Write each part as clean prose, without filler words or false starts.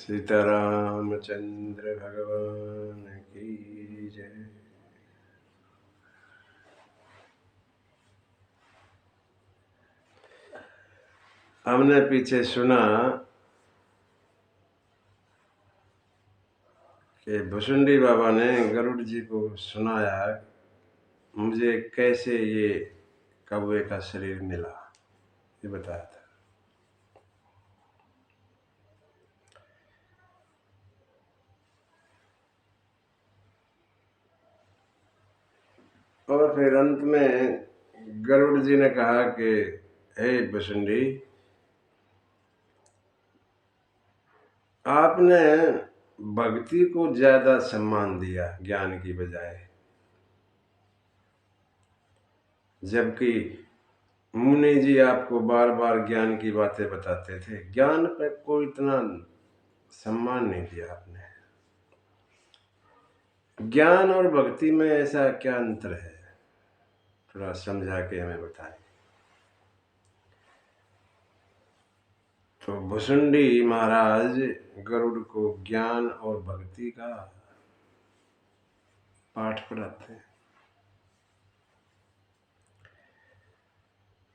सीतारामचंद्र भगवान की जय। हमने पीछे सुना कि भुसुंडी बाबा ने गरुड़ जी को सुनाया मुझे कैसे ये कौवे का शरीर मिला, ये बताया था। और फिर अंत में गरुड़ जी ने कहा कि हे भुसुंडी, आपने भक्ति को ज्यादा सम्मान दिया ज्ञान की बजाय, जबकि मुनि जी आपको बार बार ज्ञान की बातें बताते थे। ज्ञान पे कोई इतना सम्मान नहीं दिया आपने। ज्ञान और भक्ति में ऐसा क्या अंतर है, थोड़ा समझा के हमें बताएं। तो भुसुंडी महाराज गरुड़ को ज्ञान और भक्ति का पाठ पढ़ाते हैं।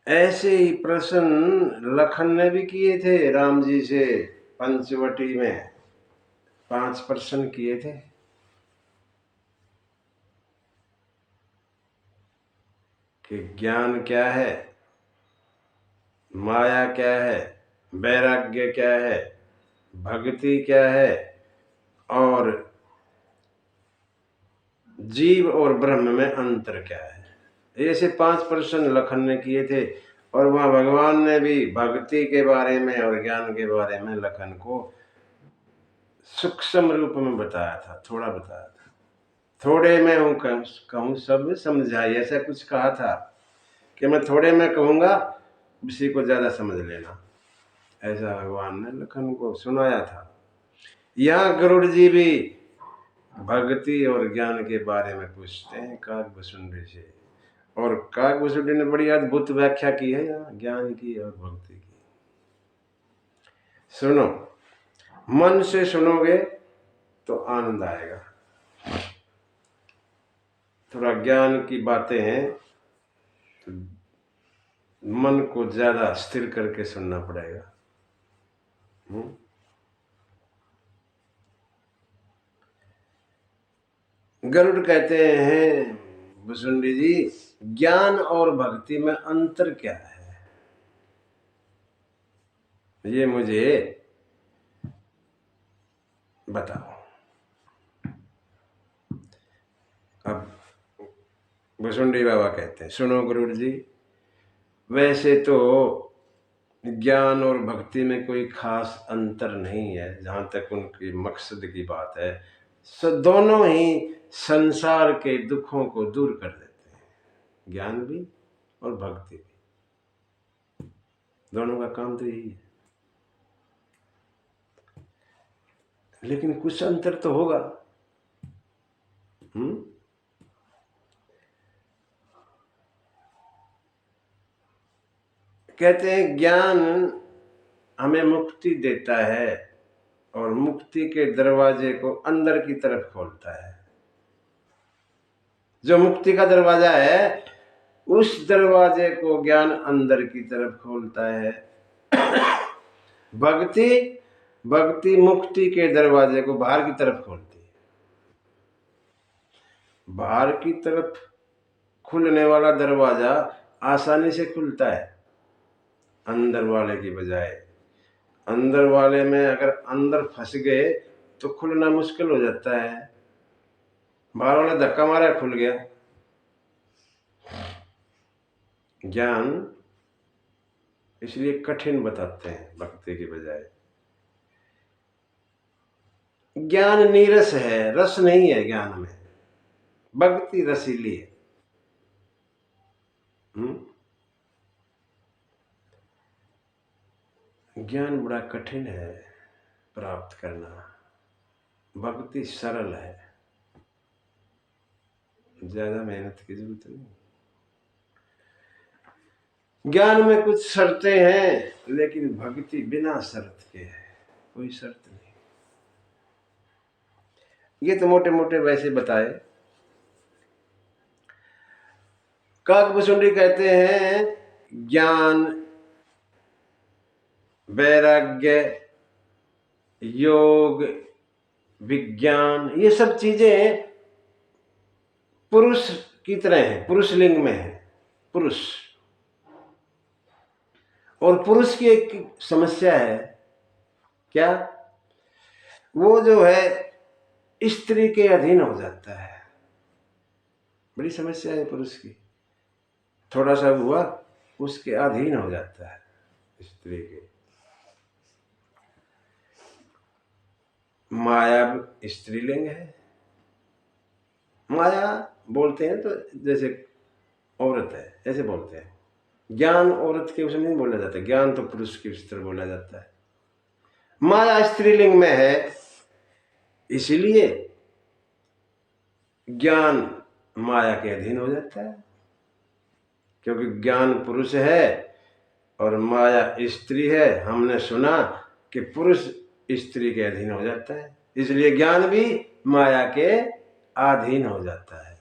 ऐसे ही प्रश्न लखन ने भी किए थे राम जी से। पंचवटी में 5 प्रश्न किए थे। कि ज्ञान क्या है, माया क्या है, वैराग्य क्या है, भक्ति क्या है, और जीव और ब्रह्म में अंतर क्या है। ऐसे 5 प्रश्न लखन ने किए थे। और वहां भगवान ने भी भक्ति के बारे में और ज्ञान के बारे में लखन को सूक्ष्म रूप में बताया था, थोड़ा बताया था। थोड़े में हूं कहूं सब समझाई, ऐसा कुछ कहा था कि मैं थोड़े में कहूंगा, उसी को ज्यादा समझ लेना, ऐसा भगवान ने लखन को सुनाया था। यहाँ गरुड़ जी भी भक्ति और ज्ञान के बारे में पूछते हैं काकभुसुंडी से। और काकभुसुंडी ने बड़ी अद्भुत व्याख्या की है यहाँ ज्ञान की और भक्ति की। सुनो, मन से सुनोगे तो आनंद आएगा। थोड़ा ज्ञान की बातें हैं तो मन को ज्यादा स्थिर करके सुनना पड़ेगा। गरुड़ कहते हैं भुसुंडी जी, ज्ञान और भक्ति में अंतर क्या है, ये मुझे बताओ। अब भुसुंडी बाबा कहते हैं, सुनो गरुड़ जी, वैसे तो ज्ञान और भक्ति में कोई खास अंतर नहीं है जहां तक उनकी मकसद की बात है। दोनों ही संसार के दुखों को दूर कर देते हैं, ज्ञान भी और भक्ति भी। दोनों का काम तो यही है। लेकिन कुछ अंतर तो होगा। कहते हैं ज्ञान हमें मुक्ति देता है और मुक्ति के दरवाजे को अंदर की तरफ खोलता है। जो मुक्ति का दरवाजा है उस दरवाजे को ज्ञान अंदर की तरफ खोलता है। भक्ति मुक्ति के दरवाजे को बाहर की तरफ खोलती है। बाहर की तरफ खुलने वाला दरवाजा आसानी से खुलता है अंदर वाले की बजाय। अंदर वाले में अगर अंदर फंस गए तो खुलना मुश्किल हो जाता है। बाहर वाला धक्का मारा, खुल गया। ज्ञान इसलिए कठिन बताते हैं भक्ति की बजाय। ज्ञान नीरस है, रस नहीं है ज्ञान में। भक्ति रसीली है। ज्ञान बड़ा कठिन है प्राप्त करना, भक्ति सरल है, ज्यादा मेहनत की जरूरत नहीं। ज्ञान में कुछ शर्तें हैं लेकिन भक्ति बिना शर्त के है, कोई शर्त नहीं। ये तो मोटे मोटे वैसे बताए। काकभूषुंडी कहते हैं ज्ञान, वैराग्य, योग, विज्ञान, ये सब चीजें पुरुष की तरह हैं, पुरुष लिंग में है पुरुष। और पुरुष की एक समस्या है, क्या? वो जो है स्त्री के अधीन हो जाता है। बड़ी समस्या है पुरुष की। थोड़ा सा हुआ उसके अधीन हो जाता है स्त्री के। माया स्त्रीलिंग है। माया बोलते हैं तो जैसे औरत है ऐसे बोलते हैं। ज्ञान औरत के उसमें नहीं बोला जाता, ज्ञान तो पुरुष के स्तर बोला जाता है। माया स्त्रीलिंग में है, इसीलिए ज्ञान माया के अधीन हो जाता है, क्योंकि ज्ञान पुरुष है और माया स्त्री है। हमने सुना कि पुरुष स्त्री के अधीन हो जाता है, इसलिए ज्ञान भी माया के अधीन हो जाता है।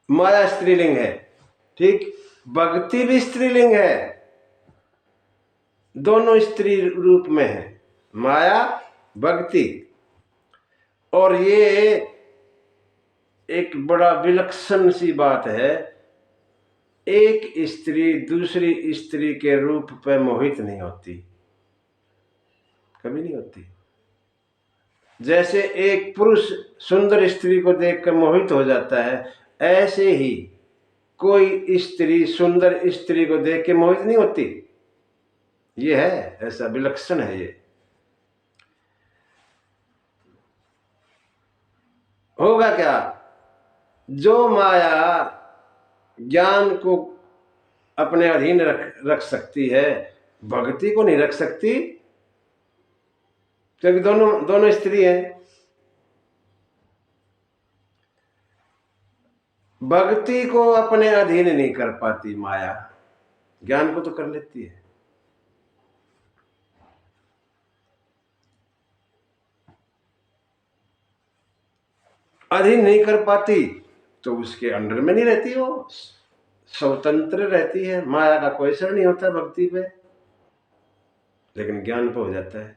माया स्त्रीलिंग है, ठीक। भक्ति भी स्त्रीलिंग है, दोनों स्त्री रूप में है, माया भक्ति। और ये एक बड़ा विलक्षण सी बात है, एक स्त्री दूसरी स्त्री के रूप पे मोहित नहीं होती, कभी नहीं होती। जैसे एक पुरुष सुंदर स्त्री को देखकर मोहित हो जाता है, ऐसे ही कोई स्त्री सुंदर स्त्री को देख के मोहित नहीं होती। ये है, ऐसा विलक्षण है ये। होगा क्या? जो माया ज्ञान को अपने अधीन रख सकती है, भक्ति को नहीं रख सकती, क्योंकि दोनों स्त्री हैं। भक्ति को अपने अधीन नहीं कर पाती माया, ज्ञान को तो कर लेती है। अधीन नहीं कर पाती तो उसके अंडर में नहीं रहती, वो स्वतंत्र रहती है। माया का कोई असर नहीं होता भक्ति पे, लेकिन ज्ञान पे हो जाता है।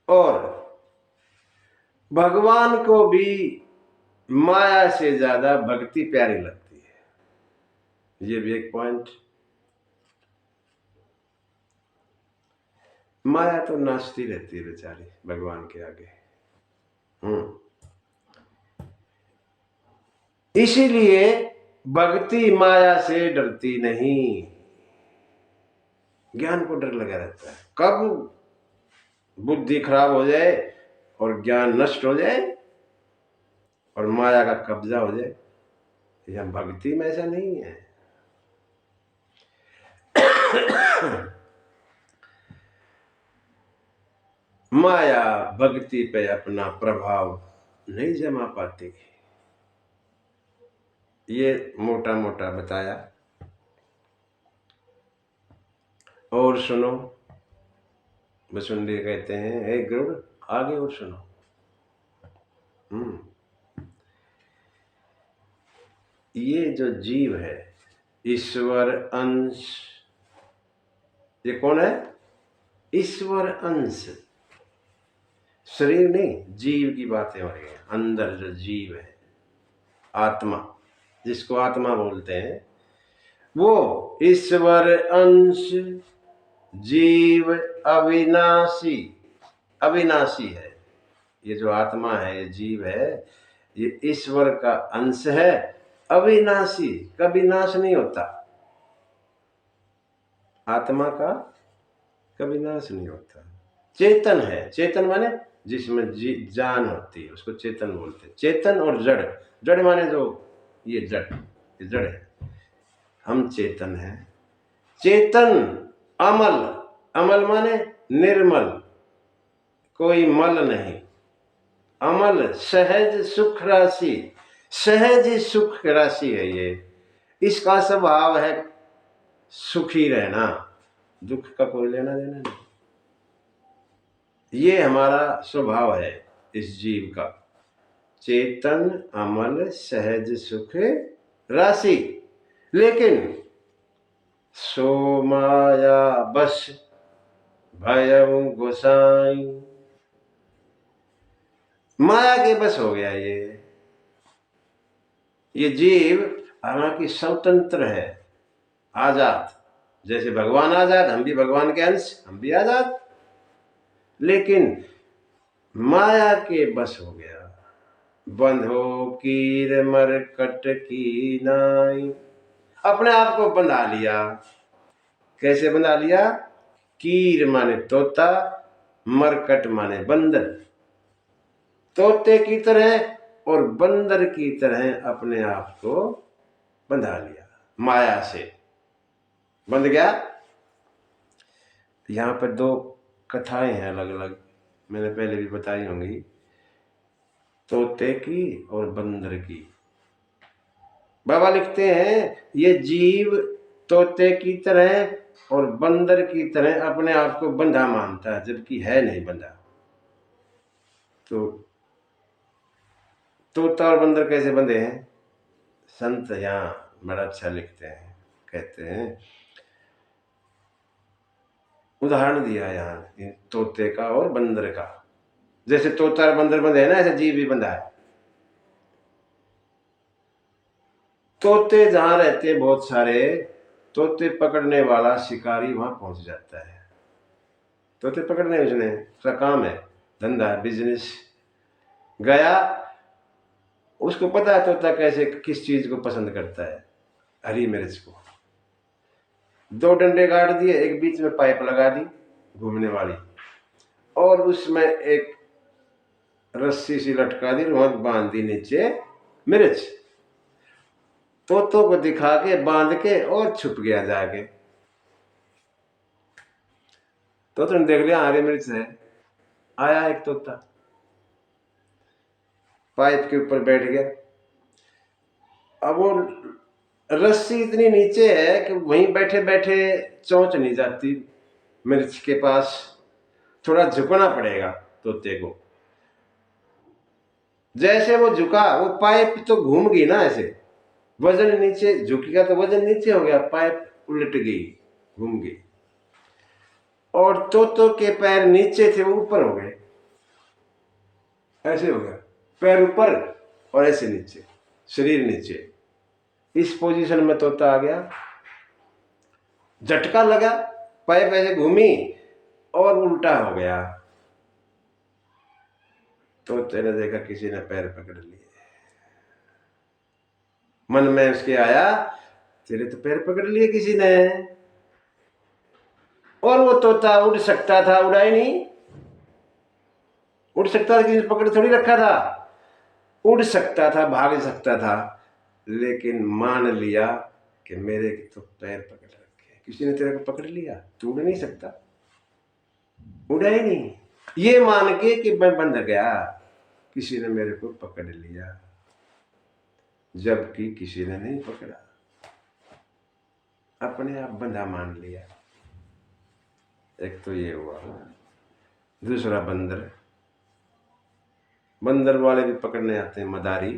और भगवान को भी माया से ज्यादा भक्ति प्यारी लगती है, ये भी एक पॉइंट। माया तो नाचती रहती है बेचारी भगवान के आगे। इसीलिए भक्ति माया से डरती नहीं, ज्ञान को डर लगा रहता है। कब बुद्धि खराब हो जाए और ज्ञान नष्ट हो जाए और माया का कब्जा हो जाए, यह भक्ति में ऐसा नहीं है। माया भक्ति पे अपना प्रभाव नहीं जमा पाती। ये मोटा मोटा बताया। और सुनो, भुसुंडी कहते हैं, हे गरुड़ आगे और सुनो। ये जो जीव है ईश्वर अंश, ये कौन है? ईश्वर अंश, शरीर नहीं, जीव की बातें हो रही है। अंदर जो जीव है, आत्मा, जिसको आत्मा बोलते हैं, वो ईश्वर अंश जीव अविनाशी, अविनाशी है। ये जो आत्मा है, ये जीव है, ये ईश्वर का अंश है, अविनाशी, कभी नाश नहीं होता। आत्मा का कभी नाश नहीं होता। चेतन है, चेतन माने जिसमें जान होती है, उसको चेतन बोलते हैं। चेतन और जड़, जड़ माने जो ये जड़, ये जड़ है। हम चेतन हैं। चेतन अमल, अमल माने निर्मल, कोई मल नहीं। अमल सहज सुख राशि, सहज सुख राशि है ये। इसका स्वभाव है सुखी रहना, दुख का कोई लेना देना नहीं। ये हमारा स्वभाव है इस जीव का। चेतन अमल सहज सुख राशि, लेकिन सो माया बस भयउ गोसाई। माया के बस हो गया ये जीव हालांकि स्वतंत्र है, आजाद। जैसे भगवान आजाद, हम भी भगवान के अंश, हम भी आजाद, लेकिन माया के बस हो गया। बंधो कीर मरकट की नाई, अपने आप को बंधा लिया। कैसे बंधा लिया? कीर माने तोता, मरकट माने बंदर। तोते की तरह और बंदर की तरह अपने आप को बंधा लिया, माया से बंध गया। यहाँ पर दो कथाएं हैं अलग अलग, मैंने पहले भी बताई होंगी, तोते की और बंदर की। बाबा लिखते हैं ये जीव तोते की तरह और बंदर की तरह अपने आप को बंधा मानता है, जबकि है नहीं बंधा। तो तोता और बंदर कैसे बंधे हैं? संत यहाँ बड़ा अच्छा लिखते हैं, कहते हैं, उदाहरण दिया यहाँ तोते का और बंदर का। जैसे तोता और बंदर बंधे हैं ना, ऐसे जीव भी बंधा है। तोते जहां रहते हैं बहुत सारे, तोते पकड़ने वाला शिकारी वहां पहुंच जाता है। तोते पकड़ने उसने, उसका काम है, धंधा है, बिजनेस। गया, उसको पता है तोता कैसे किस चीज को पसंद करता है, हरी मिर्च को। दो डंडे गाड़ दिए, एक बीच में पाइप लगा दी घूमने वाली, और उसमें एक रस्सी सी लटका दी, वहां बांध दी नीचे मिर्च। तोतों को दिखा के बांध के और छुप गया जाके। तो तुमने देख लिया हरी मिर्च है। आया एक तोता, पाइप के ऊपर बैठ गया। अब वो रस्सी इतनी नीचे है कि वहीं बैठे बैठे चोंच नहीं जाती मिर्च के पास, थोड़ा झुकना पड़ेगा तोते को। जैसे वो झुका, वो पाइप तो घूम गई ना, ऐसे वजन नीचे झुकेगा तो वजन नीचे हो गया, पाइप उलट गई, घूम गई, और तोतों के पैर नीचे थे वो ऊपर हो गए। ऐसे हो गया, पैर ऊपर और ऐसे नीचे, शरीर नीचे। इस पोजीशन में तोता आ गया, झटका लगा, पाइप ऐसे घूमी और उल्टा हो गया। तोते ने देखा किसी ने पैर पकड़ लिए। मन में उसके आया, तेरे तो पैर पकड़ लिए किसी ने। और वो तोता उड़ सकता था, उड़ा ही नहीं। उड़ सकता था, किसी ने पकड़ थोड़ी रखा था। उड़ सकता था, भाग सकता था, लेकिन मान लिया कि मेरे तो पैर पकड़ रखे, किसी ने तेरे को पकड़ लिया, तू उड़ नहीं सकता, उड़ा ही नहीं। ये मान के कि मैं बंध गया, किसी ने मेरे को पकड़ लिया, जबकि किसी ने नहीं पकड़ा, अपने आप बंधा मान लिया। एक तो ये हुआ। दूसरा बंदर, बंदर वाले भी पकड़ने आते हैं मदारी,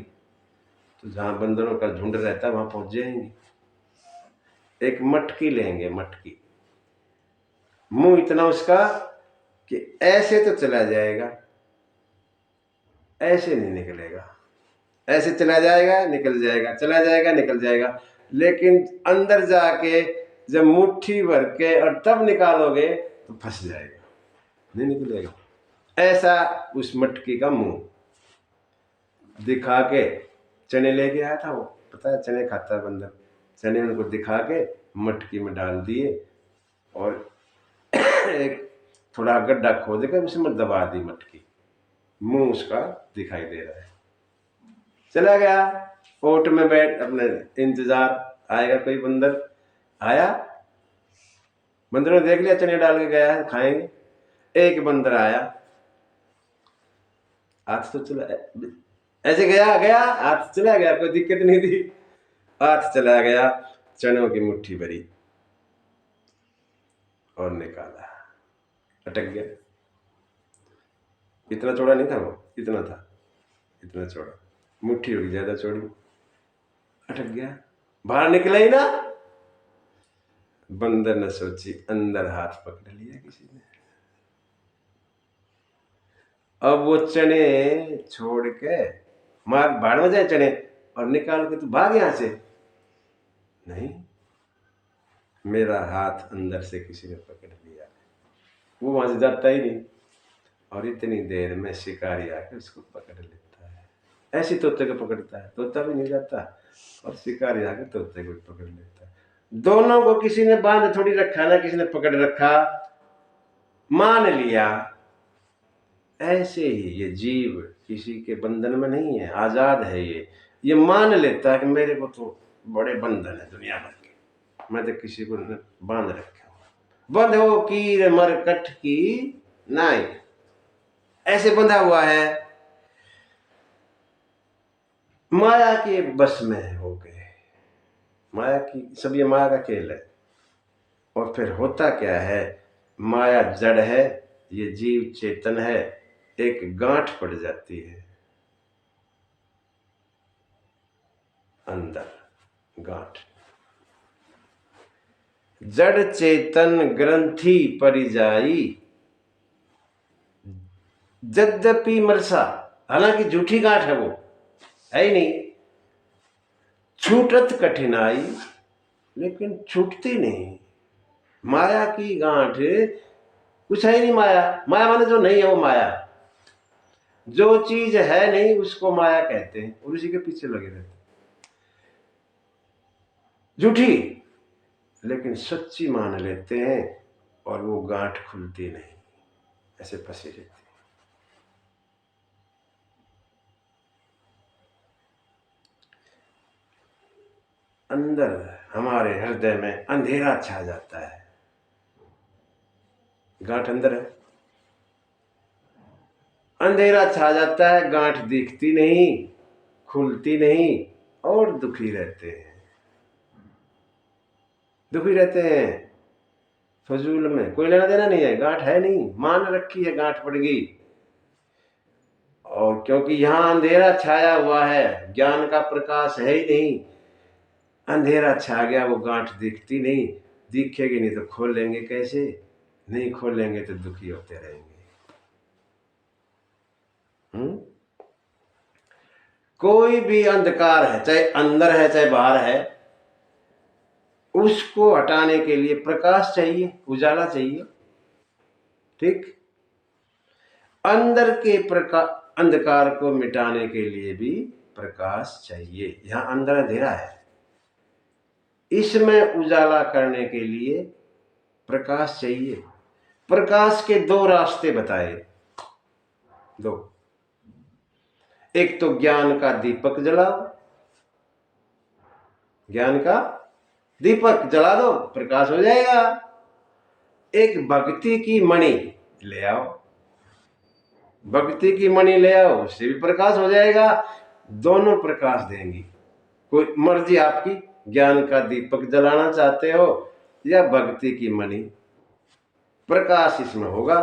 तो जहां बंदरों का झुंड रहता है वहां पहुंच जाएंगे। एक मटकी लेंगे, मटकी, मुंह इतना उसका कि ऐसे तो चला जाएगा, ऐसे नहीं निकलेगा। ऐसे चला जाएगा निकल जाएगा, चला जाएगा निकल जाएगा, लेकिन अंदर जाके जब मुट्ठी भर के और तब निकालोगे तो फंस जाएगा, नहीं निकलेगा। ऐसा उस मटकी का मुंह। दिखा के चने लेके आया था वो, पता है चने खाता है बंदर, चने उनको दिखा के मटकी में डाल दिए और एक थोड़ा गड्ढा खोद के उसमें दबा दी मटकी, मुंह उसका दिखाई दे रहा है। चला गया ओट में बैठ, अपने इंतजार, आएगा कोई बंदर। आया, बंदर ने देख लिया चने डाल के गया है, खाएंगे। एक बंदर आया, हाथ तो चला, ऐसे गया गया, हाथ चला गया, कोई दिक्कत नहीं थी, हाथ चला गया, चनों की मुट्ठी भरी और निकाला, अटक गया। इतना चौड़ा नहीं था वो, इतना था, इतना चौड़ा, मुट्ठी होगी ज्यादा चौड़ी। अटक गया, बाहर निकला ही ना। बंदर ने सोची, अंदर हाथ पकड़ लिया किसी ने। अब वो चने छोड़ के मार भाड़ में जाए चने और निकाल के तो भाग यहां से। नहीं, मेरा हाथ अंदर से किसी ने पकड़ लिया। वो वहां से जाता ही नहीं, और इतनी देर में शिकारी आकर उसको पकड़ लेता है। ऐसी तोते को पकड़ता है, तोता भी नहीं जाता, और शिकारी आकर तोते को पकड़ लेता है। दोनों को किसी ने बांध थोड़ी रखा ना, किसी ने पकड़ रखा, मान लिया। ऐसे ही ये जीव किसी के बंधन में नहीं है, आजाद है। ये मान लेता है कि मेरे को तो बड़े बंधन है दुनिया भर के, मैं तो किसी को बांध रखा हूं। बंधो कीर मरकट की नाई, ऐसे बंधा हुआ है, माया के बस में हो गए। माया की, सब ये माया का खेल है। और फिर होता क्या है, माया जड़ है, ये जीव चेतन है, एक गांठ पड़ जाती है अंदर, गांठ। जड़ चेतन ग्रंथि परिजाई, यद्यपि मरसा, हालांकि झूठी गांठ है वो, है ही नहीं। छूटत कठिनाई, लेकिन छूटती नहीं। माया की गांठ कुछ है ही नहीं। माया, माया माने जो नहीं है वो माया। जो चीज है नहीं उसको माया कहते हैं, और उसी के पीछे लगे रहते हैं। झूठी लेकिन सच्ची मान लेते हैं, और वो गांठ खुलती नहीं, ऐसे फंसी रहती है। अंदर हमारे हृदय में अंधेरा छा जाता है, गांठ अंदर है, अंधेरा छा जाता है, गांठ दिखती नहीं, खुलती नहीं, और दुखी रहते हैं, दुखी रहते हैं। फजूल में कोई लेना देना नहीं है, गांठ है नहीं, मान रखी है गांठ पड़ गई। और क्योंकि यहां अंधेरा छाया हुआ है, ज्ञान का प्रकाश है ही नहीं, अंधेरा छा गया, वो गांठ दिखती नहीं। दिखेगी नहीं तो खोल लेंगे कैसे, नहीं खोलेंगे तो दुखी होते रहेंगे। कोई भी अंधकार है, चाहे अंदर है चाहे बाहर है, उसको हटाने के लिए प्रकाश चाहिए, उजाला चाहिए। ठीक, अंदर के अंधकार को मिटाने के लिए भी प्रकाश चाहिए। यहां अंदर अंधेरा है, इसमें उजाला करने के लिए प्रकाश चाहिए। प्रकाश के दो रास्ते बताए, दो। एक तो ज्ञान का दीपक जलाओ, ज्ञान का दीपक जला दो, प्रकाश हो जाएगा। एक भक्ति की मणि ले आओ, भक्ति की मणि ले आओ, उससे भी प्रकाश हो जाएगा। दोनों प्रकाश देंगी, कोई मर्जी आपकी। ज्ञान का दीपक जलाना चाहते हो या भक्ति की मणि, प्रकाश इसमें होगा,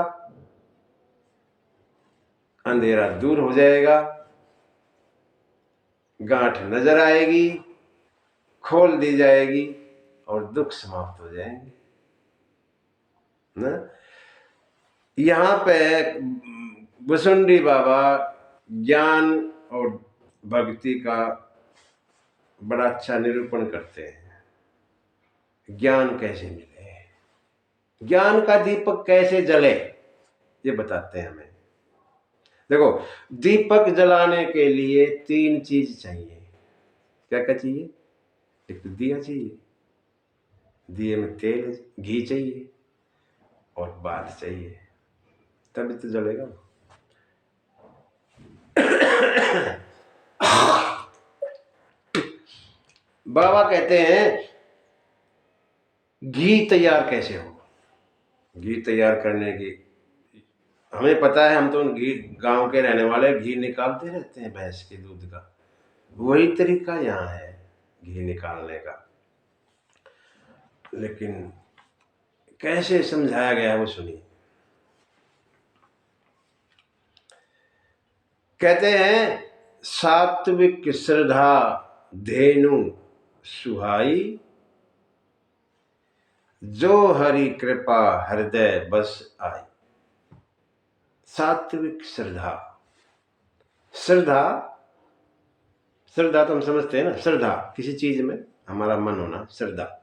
अंधेरा दूर हो जाएगा, गांठ नजर आएगी, खोल दी जाएगी, और दुख समाप्त हो जाएंगे ना। यहां पे वसुंडी बाबा ज्ञान और भक्ति का बड़ा अच्छा निरूपण करते हैं। ज्ञान कैसे मिले, ज्ञान का दीपक कैसे जले, ये बताते हैं हमें। देखो, दीपक जलाने के लिए तीन चीज चाहिए। क्या क्या चाहिए? एक तो दिया चाहिए, दिए में तेल, घी चाहिए, और बात चाहिए, तभी तो जलेगा। बाबा कहते हैं घी तैयार कैसे हो। घी तैयार करने की हमें पता है, हम तो घी गांव के रहने वाले, घी निकालते रहते हैं भैंस के दूध का। वही तरीका यहाँ है घी निकालने का, लेकिन कैसे समझाया गया है वो सुनिए। कहते हैं सात्विक श्रद्धा धेनु सुहाई, जो हरि कृपा हृदय बस आई। सात्विक श्रद्धा, श्रद्धा, श्रद्धा तो हम समझते हैं ना, श्रद्धा किसी चीज में हमारा मन होना, श्रद्धा।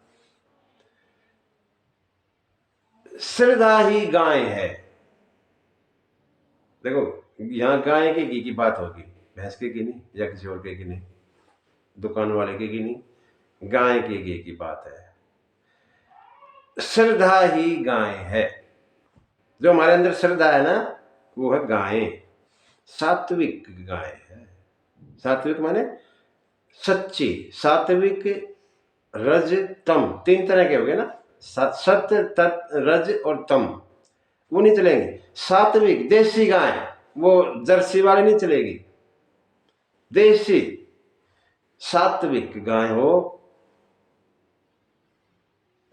श्रद्धा ही गाय है। देखो यहाँ गाय के घी की बात होगी, भैंस के घी नहीं, या किसी और के घी नहीं, दुकान वाले के घी नहीं, गाय के घी की बात है। श्रद्धा ही गाय है। जो हमारे अंदर श्रद्धा है ना, वो है गाय, सात्विक गाय है। सात्विक माने सच्ची, सात्विक रज तम, तीन तरह के हो गए ना, सत्य तत् रज और तम, वो नहीं चलेंगे। सात्विक देसी गाय, वो जर्सी वाली नहीं चलेगी, देसी सात्विक गाय हो,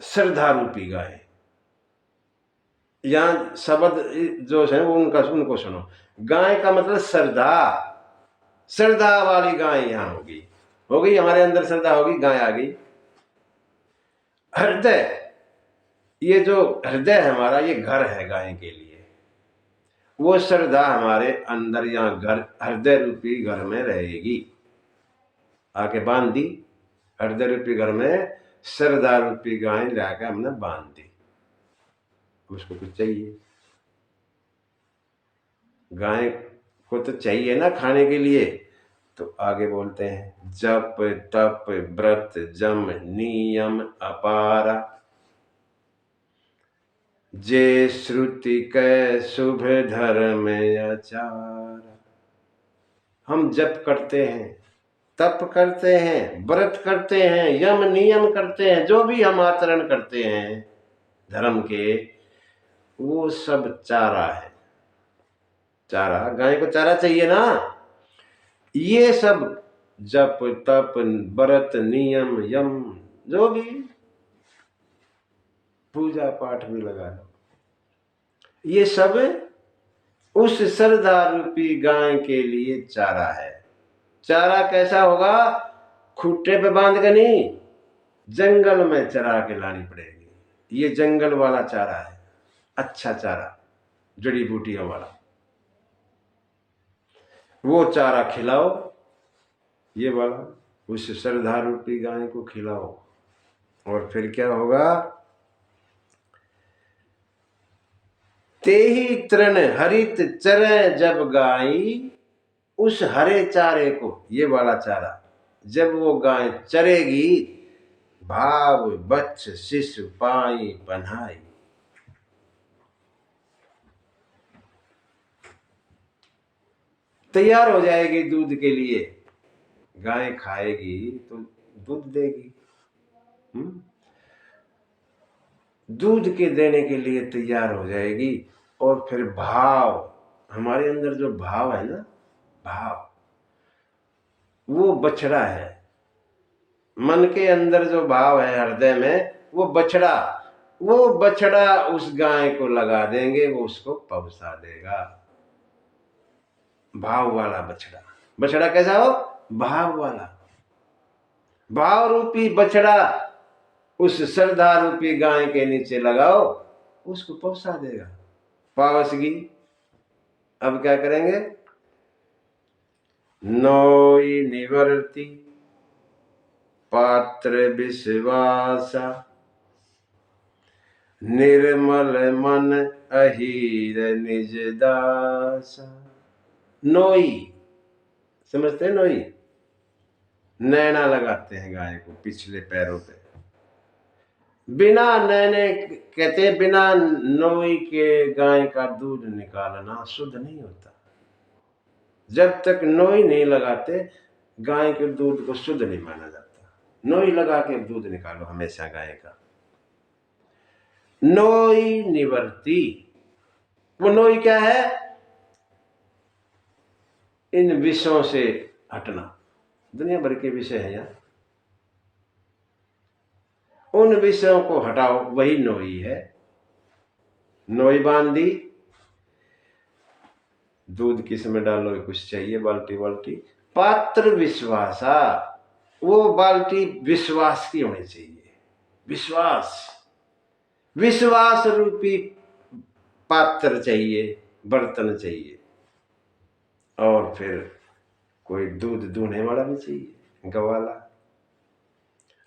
श्रद्धा रूपी गाय। यहां शब्द जो है वो उनको सुनो। गाय का मतलब श्रद्धा, श्रद्धा वाली गाय यहां होगी, हो गई हमारे अंदर श्रद्धा होगी, गाय आ गई। हृदय, ये जो हृदय है हमारा, ये घर है गाय के लिए। वो श्रद्धा हमारे अंदर यहाँ घर, हृदय रूपी घर में रहेगी, आके बांध दी हृदय रूपी घर में, श्रद्धा रूपी गाय लाकर हमने बांध दी। उसको कुछ चाहिए, गाय को तो चाहिए ना खाने के लिए, तो आगे बोलते हैं जप तप व्रत जम नियम अपारा, जे श्रुति कै शुभ धर्म आचार। हम जप करते हैं, तप करते हैं, व्रत करते हैं, यम नियम करते हैं, जो भी हम आचरण करते हैं धर्म के, वो सब चारा है। चारा, गाय को चारा चाहिए ना। ये सब जप तप व्रत नियम यम, जो भी पूजा पाठ भी लगा लो, ये सब उस श्रद्धा रूपी गाय के लिए चारा है। चारा कैसा होगा? खूंटे पे बांध के नहीं, जंगल में चरा के लानी पड़ेगी। ये जंगल वाला चारा है, अच्छा चारा, जड़ी बूटियों वाला, वो चारा खिलाओ, ये वाला उस श्रद्धा रूपी गाय को खिलाओ। और फिर क्या होगा? ते ही तृण हरित चरे जब गाई, उस हरे चारे को, ये वाला चारा, जब वो गाय चरेगी, भाव बच्च शिशु पाई पन्हाई। तैयार हो जाएगी दूध के लिए। गाय खाएगी तो दूध देगी, दूध के देने के लिए तैयार हो जाएगी। और फिर भाव, हमारे अंदर जो भाव है ना, भाव, वो बछड़ा है। मन के अंदर जो भाव है हृदय में, वो बछड़ा उस गाय को लगा देंगे, वो उसको पवसा देगा। भाव वाला बछड़ा। बछड़ा कैसा हो? भाव वाला। भाव रूपी बछड़ा उस श्रद्धा रूपी गाय के नीचे लगाओ, उसको पवसा देगा। पावसगी। अब क्या करेंगे? नोई निवर्ति पात्र विश्वासा, निर्मल मन अहीर निज दासा। नोई, समझते हैं? नोई, नैना लगाते हैं गाय को पिछले पैरों पे। बिना नैने, कहते हैं बिना नोई के गाय का दूध निकालना शुद्ध नहीं होता। जब तक नोई नहीं लगाते, गाय के दूध को शुद्ध नहीं माना जाता। नोई लगा के दूध निकालो हमेशा गाय का। नोई निवर्ती, वो नोई क्या है? इन विषयों से हटना। दुनिया भर के विषय है यहाँ, उन विषयों को हटाओ, वही नोई है। नोई बांधी, दूध किस में डालो, कुछ चाहिए बाल्टी बाल्टी। पात्र विश्वासा, वो बाल्टी विश्वास की होनी चाहिए। विश्वास, विश्वास रूपी पात्र चाहिए, बर्तन चाहिए। और फिर कोई दूध दूहने वाला भी चाहिए, गवाला।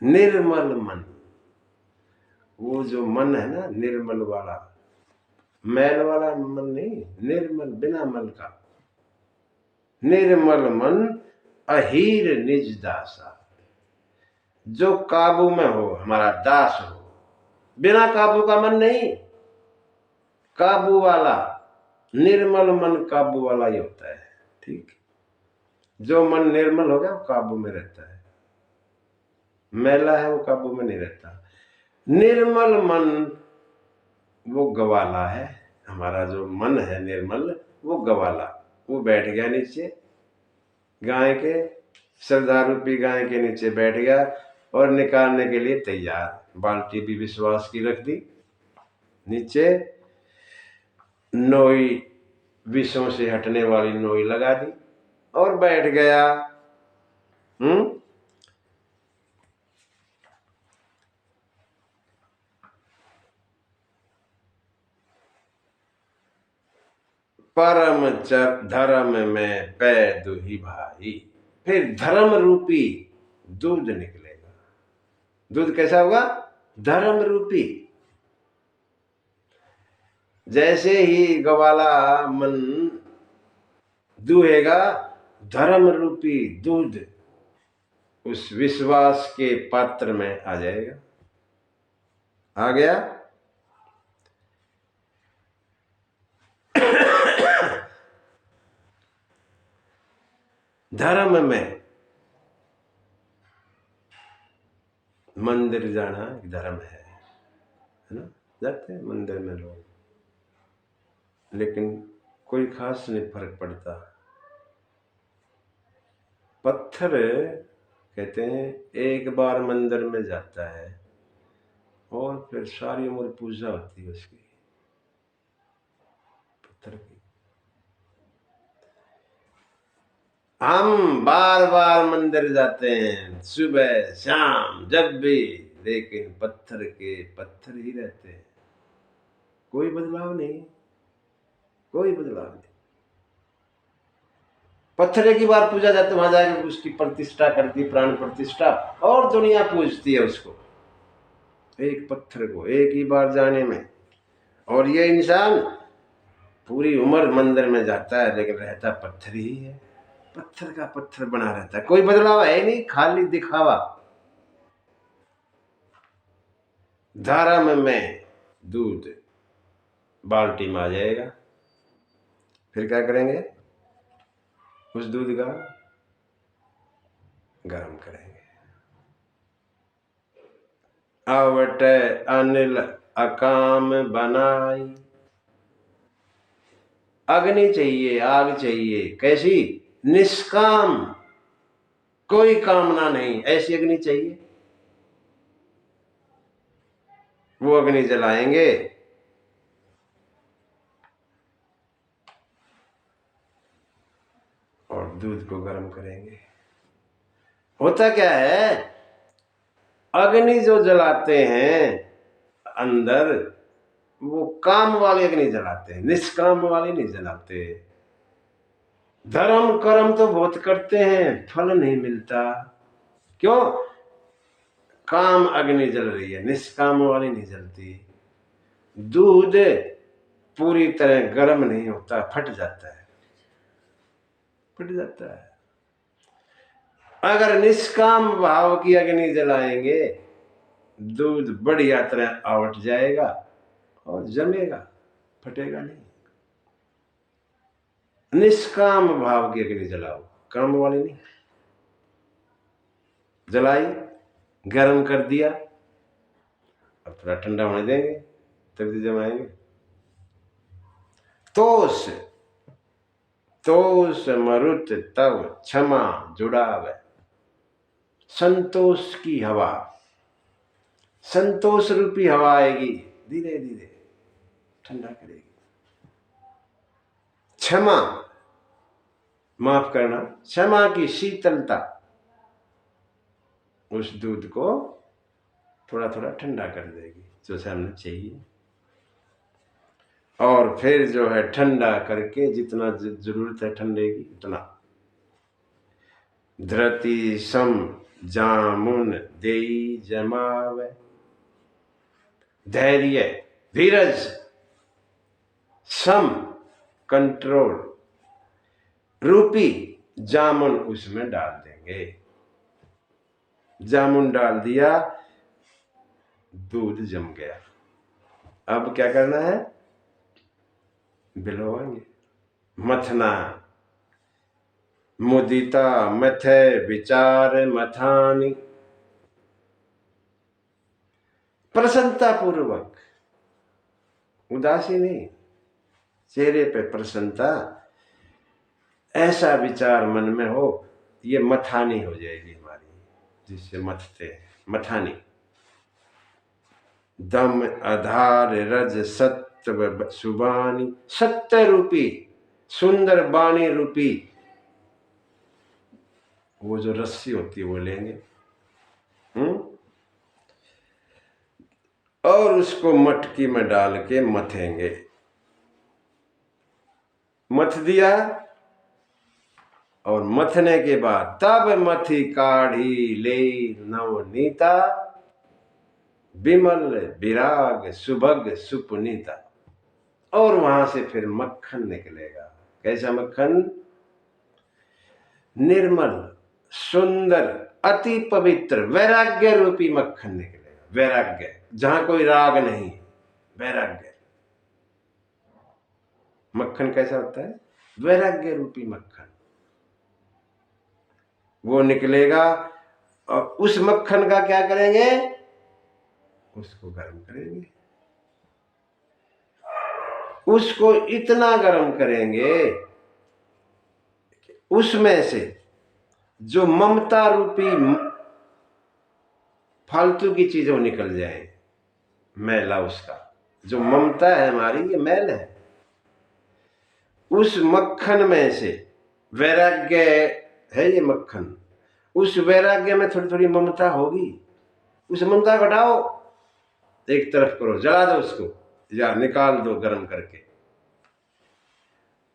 निर्मल मन, वो जो मन है ना निर्मल वाला, मैल वाला मन नहीं, निर्मल बिना मल का। निर्मल मन अहीर निज दासा, जो काबू में हो, हमारा दास हो। बिना काबू का मन नहीं, काबू वाला। निर्मल मन काबू वाला ही होता है। ठीक, जो मन निर्मल हो गया वो काबू में रहता है, मैला है वो काबू में नहीं रहता। निर्मल मन वो गवाला है, हमारा जो मन है निर्मल वो गवाला। वो बैठ गया नीचे, गाय के, श्रद्धा रूपी गाय के नीचे बैठ गया और निकालने के लिए तैयार। बाल्टी भी विश्वास की रख दी नीचे, नोई विषों से हटने वाली नोई लगा दी और बैठ गया। परम धर्म में पै दुही भाई, फिर धर्म रूपी दूध निकलेगा। दूध कैसा होगा? धर्म रूपी। जैसे ही गवाला मन दूहेगा, धर्म रूपी दूध उस विश्वास के पात्र में आ जाएगा। आ गया। धर्म में मंदिर जाना धर्म है ना? जाते हैं मंदिर में लोग, लेकिन कोई खास नहीं फर्क पड़ता। पत्थर कहते हैं एक बार मंदिर में जाता है और फिर सारी उम्र पूजा होती है उसकी, पत्थर की। हम बार बार मंदिर जाते हैं, सुबह शाम जब भी, लेकिन पत्थर के पत्थर ही रहते हैं। कोई बदलाव नहीं, कोई बदलाव नहीं। पत्थर एक ही बार पूजा जाते, वहां जाके उसकी प्रतिष्ठा करती, प्राण प्रतिष्ठा, और दुनिया पूजती है उसको, एक पत्थर को एक ही बार जाने में। और ये इंसान पूरी उम्र मंदिर में जाता है लेकिन रहता पत्थर ही है, पत्थर का पत्थर बना रहता है। कोई बदलाव है नहीं, खाली दिखावा। धर्म में दूध बाल्टी में आ जाएगा, फिर क्या करेंगे? उस दूध का गर्म करेंगे। अवट अनिल अकाम बनाई, अग्नि चाहिए, आग चाहिए। कैसी? निष्काम, कोई कामना नहीं, ऐसी अग्नि चाहिए। वो अग्नि जलाएंगे और दूध को गर्म करेंगे। होता क्या है, अग्नि जो जलाते हैं अंदर, वो काम वाली अग्नि जलाते हैं, निष्काम वाली नहीं जलाते। धर्म कर्म तो बहुत करते हैं, फल नहीं मिलता। क्यों? काम अग्नि जल रही है, निष्काम वाली नहीं जलती। दूध पूरी तरह गर्म नहीं होता, फट जाता है, फट जाता है। अगर निष्काम भाव की अग्नि जलाएंगे, दूध बढ़िया तरह आवट जाएगा और जमेगा, फटेगा नहीं। निष्काम भाव की अग्नि जलाओ, काम वाली नहीं। जलाई, गर्म कर दिया, अब थोड़ा ठंडा होने देंगे तभी जमाएंगे। तोष, तोष मरुत तब क्षमा जुड़ावे, संतोष की हवा, संतोष रूपी हवा आएगी, धीरे धीरे ठंडा करेगी। क्षमा, माफ करना, क्षमा की शीतलता उस दूध को थोड़ा थोड़ा ठंडा कर देगी, जो हमें चाहिए। और फिर जो है ठंडा करके जितना जरूरत है ठंडे की उतना। धृति सम जामुन देई जमावे, धैर्य धीरज, सम कंट्रोल, रूपी जामुन उसमें डाल देंगे। जामुन डाल दिया, दूध जम गया। अब क्या करना है? बिलोएंगे, मथना। मुदिता मथे विचार मथानी, प्रसन्नता पूर्वक, उदासी नहीं, चेहरे पे प्रसन्नता, ऐसा विचार मन में हो, ये मथानी हो जाएगी हमारी, जिससे मथते हैं, मथानी। दम आधार रज सत्व सुबानी, सत्य रूपी सुंदर बाणी रूपी वो जो रस्सी होती है वो लेंगे, और उसको मटकी में डाल के मथेंगे। मथ दिया, और मथने के बाद तब मथी काढ़ी ले नवनीता, विमल विराग सुभग सुपुनीता। और वहां से फिर मक्खन निकलेगा। कैसा मक्खन? निर्मल सुंदर अति पवित्र वैराग्य रूपी मक्खन निकलेगा। वैराग्य, जहां कोई राग नहीं, वैराग्य। मक्खन कैसा होता है? वैराग्य रूपी मक्खन, वो निकलेगा। और उस मक्खन का क्या करेंगे? उसको गर्म करेंगे। उसको इतना गर्म करेंगे कि उसमें से जो ममता रूपी फालतू की चीजें निकल जाए, मैला उसका, जो ममता है हमारी, ये मैल है। उस मक्खन में से वैराग्य है, ये मक्खन, उस वैराग्य में थोड़ी थोड़ी ममता होगी। उस ममता को हटाओ, एक तरफ करो, जला दो उसको, या निकाल दो गर्म करके।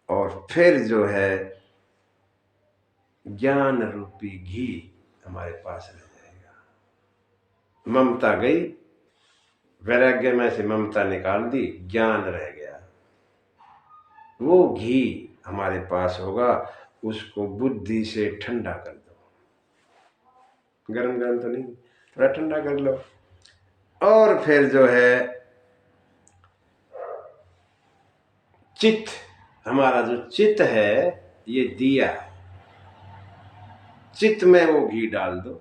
और फिर जो है ज्ञान रूपी घी हमारे पास रह जाएगा। ममता गई, वैराग्य में से ममता निकाल दी, ज्ञान रह गया। वो घी हमारे पास होगा, उसको बुद्धि से ठंडा कर दो। गरम गरम तो नहीं, थोड़ा ठंडा कर लो। और फिर जो है चित्त, हमारा जो चित्त है, ये दिया, चित्त में वो घी डाल दो।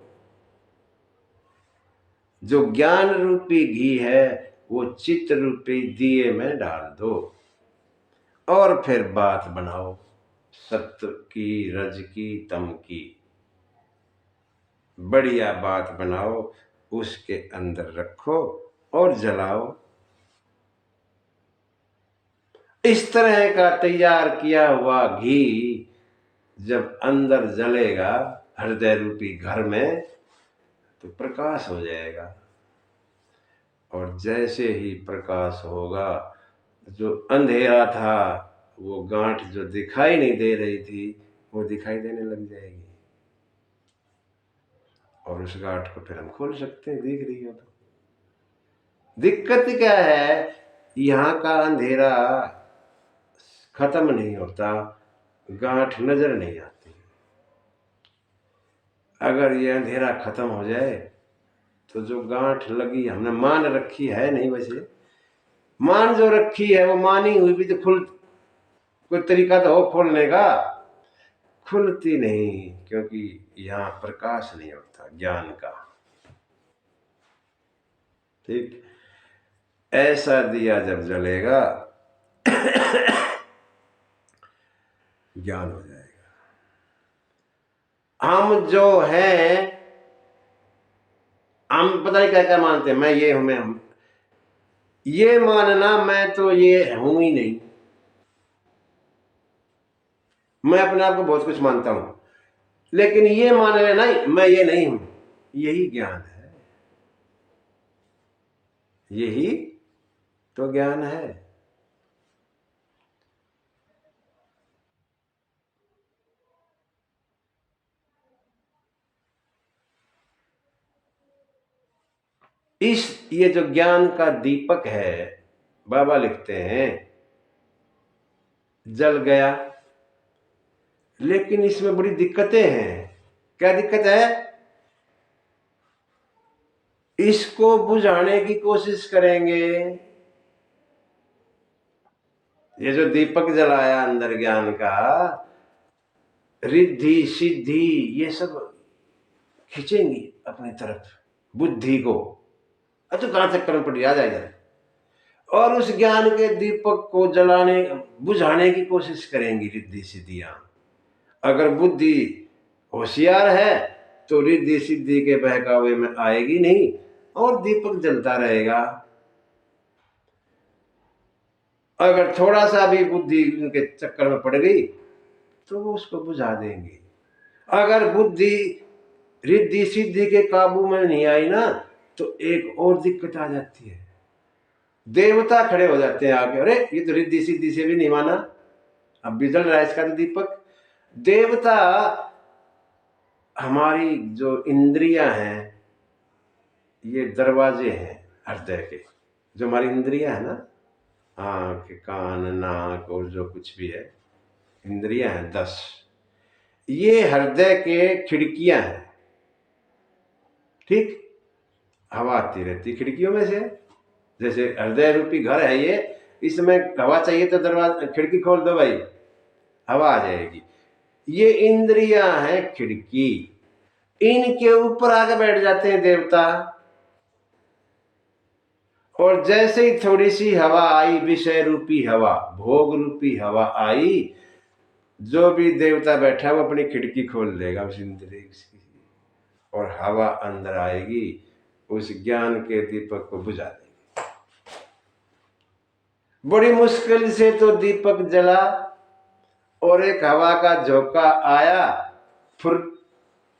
जो ज्ञान रूपी घी है वो चित्त रूपी दिए में डाल दो। और फिर बात बनाओ, सत्य की, रज की, तम की, बढ़िया बात बनाओ, उसके अंदर रखो और जलाओ। इस तरह का तैयार किया हुआ घी जब अंदर जलेगा हृदय रूपी घर में, तो प्रकाश हो जाएगा। और जैसे ही प्रकाश होगा, जो अंधेरा था, वो गांठ जो दिखाई नहीं दे रही थी, वो दिखाई देने लग जाएगी। और उस गांठ को फिर हम खोल सकते हैं, दिख रही हो तो। दिक्कत क्या है? यहाँ का अंधेरा खत्म नहीं होता, गांठ नजर नहीं आती। अगर ये अंधेरा खत्म हो जाए तो जो गांठ लगी, हमने मान रखी है नहीं, वैसे मान जो रखी है वो मानी हुई भी तो कोई तरीका तो हो खोलने का, खुलती नहीं, क्योंकि यहाँ प्रकाश नहीं होता ज्ञान का। ठीक, ऐसा दिया जब जलेगा ज्ञान हो जाएगा। हम जो हैं, हम पता नहीं क्या क्या मानते हैं, मैं ये हूं, मैं हूं, ये मानना मैं तो ये हूं ही नहीं। मैं अपने आप को बहुत कुछ मानता हूं, लेकिन ये मान लेना मैं ये नहीं हूं, यही ज्ञान है, यही तो ज्ञान है। ये जो ज्ञान का दीपक है, बाबा लिखते हैं जल गया, लेकिन इसमें बड़ी दिक्कतें हैं। क्या दिक्कत है? इसको बुझाने की कोशिश करेंगे। ये जो दीपक जलाया अंदर ज्ञान का, रिद्धि सिद्धि ये सब खींचेंगी अपनी तरफ बुद्धि को। अच्छा कहां तक कर्म पड़, आ जाएगा, और उस ज्ञान के दीपक को जलाने बुझाने की कोशिश करेंगी रिद्धि सिद्धियां। अगर बुद्धि होशियार है तो रिद्धि सिद्धि के बहकावे में आएगी नहीं और दीपक जलता रहेगा। अगर थोड़ा सा भी बुद्धि उनके चक्कर में पड़ गई तो वो उसको बुझा देंगे। अगर बुद्धि रिद्धि सिद्धि के काबू में नहीं आई ना तो एक और दिक्कत आ जाती है। देवता खड़े हो जाते हैं आगे, अरे ये तो रिद्धि सिद्धि से भी नहीं माना, अब भी जल रहा है इसका तो दीपक। देवता हमारी जो इंद्रियां हैं, ये दरवाजे हैं हृदय के, जो हमारी इंद्रियां है ना, आंख कान नाक और जो कुछ भी है इंद्रियां हैं 10, ये हृदय के खिड़कियां हैं। ठीक, हवा आती रहती खिड़कियों में से, जैसे हृदय रूपी घर है ये, इसमें हवा चाहिए तो दरवाजा खिड़की खोल दो भाई, हवा आ जाएगी। ये इंद्रियां हैं खिड़की, इनके ऊपर आके बैठ जाते हैं देवता। और जैसे ही थोड़ी सी हवा आई, विषय रूपी हवा, भोग रूपी हवा आई, जो भी देवता बैठा है वो अपनी खिड़की खोल देगा उस इंद्रिय की, और हवा अंदर आएगी, उस ज्ञान के दीपक को बुझा देगी। बड़ी मुश्किल से तो दीपक जला और एक हवा का झोंका आया, फिर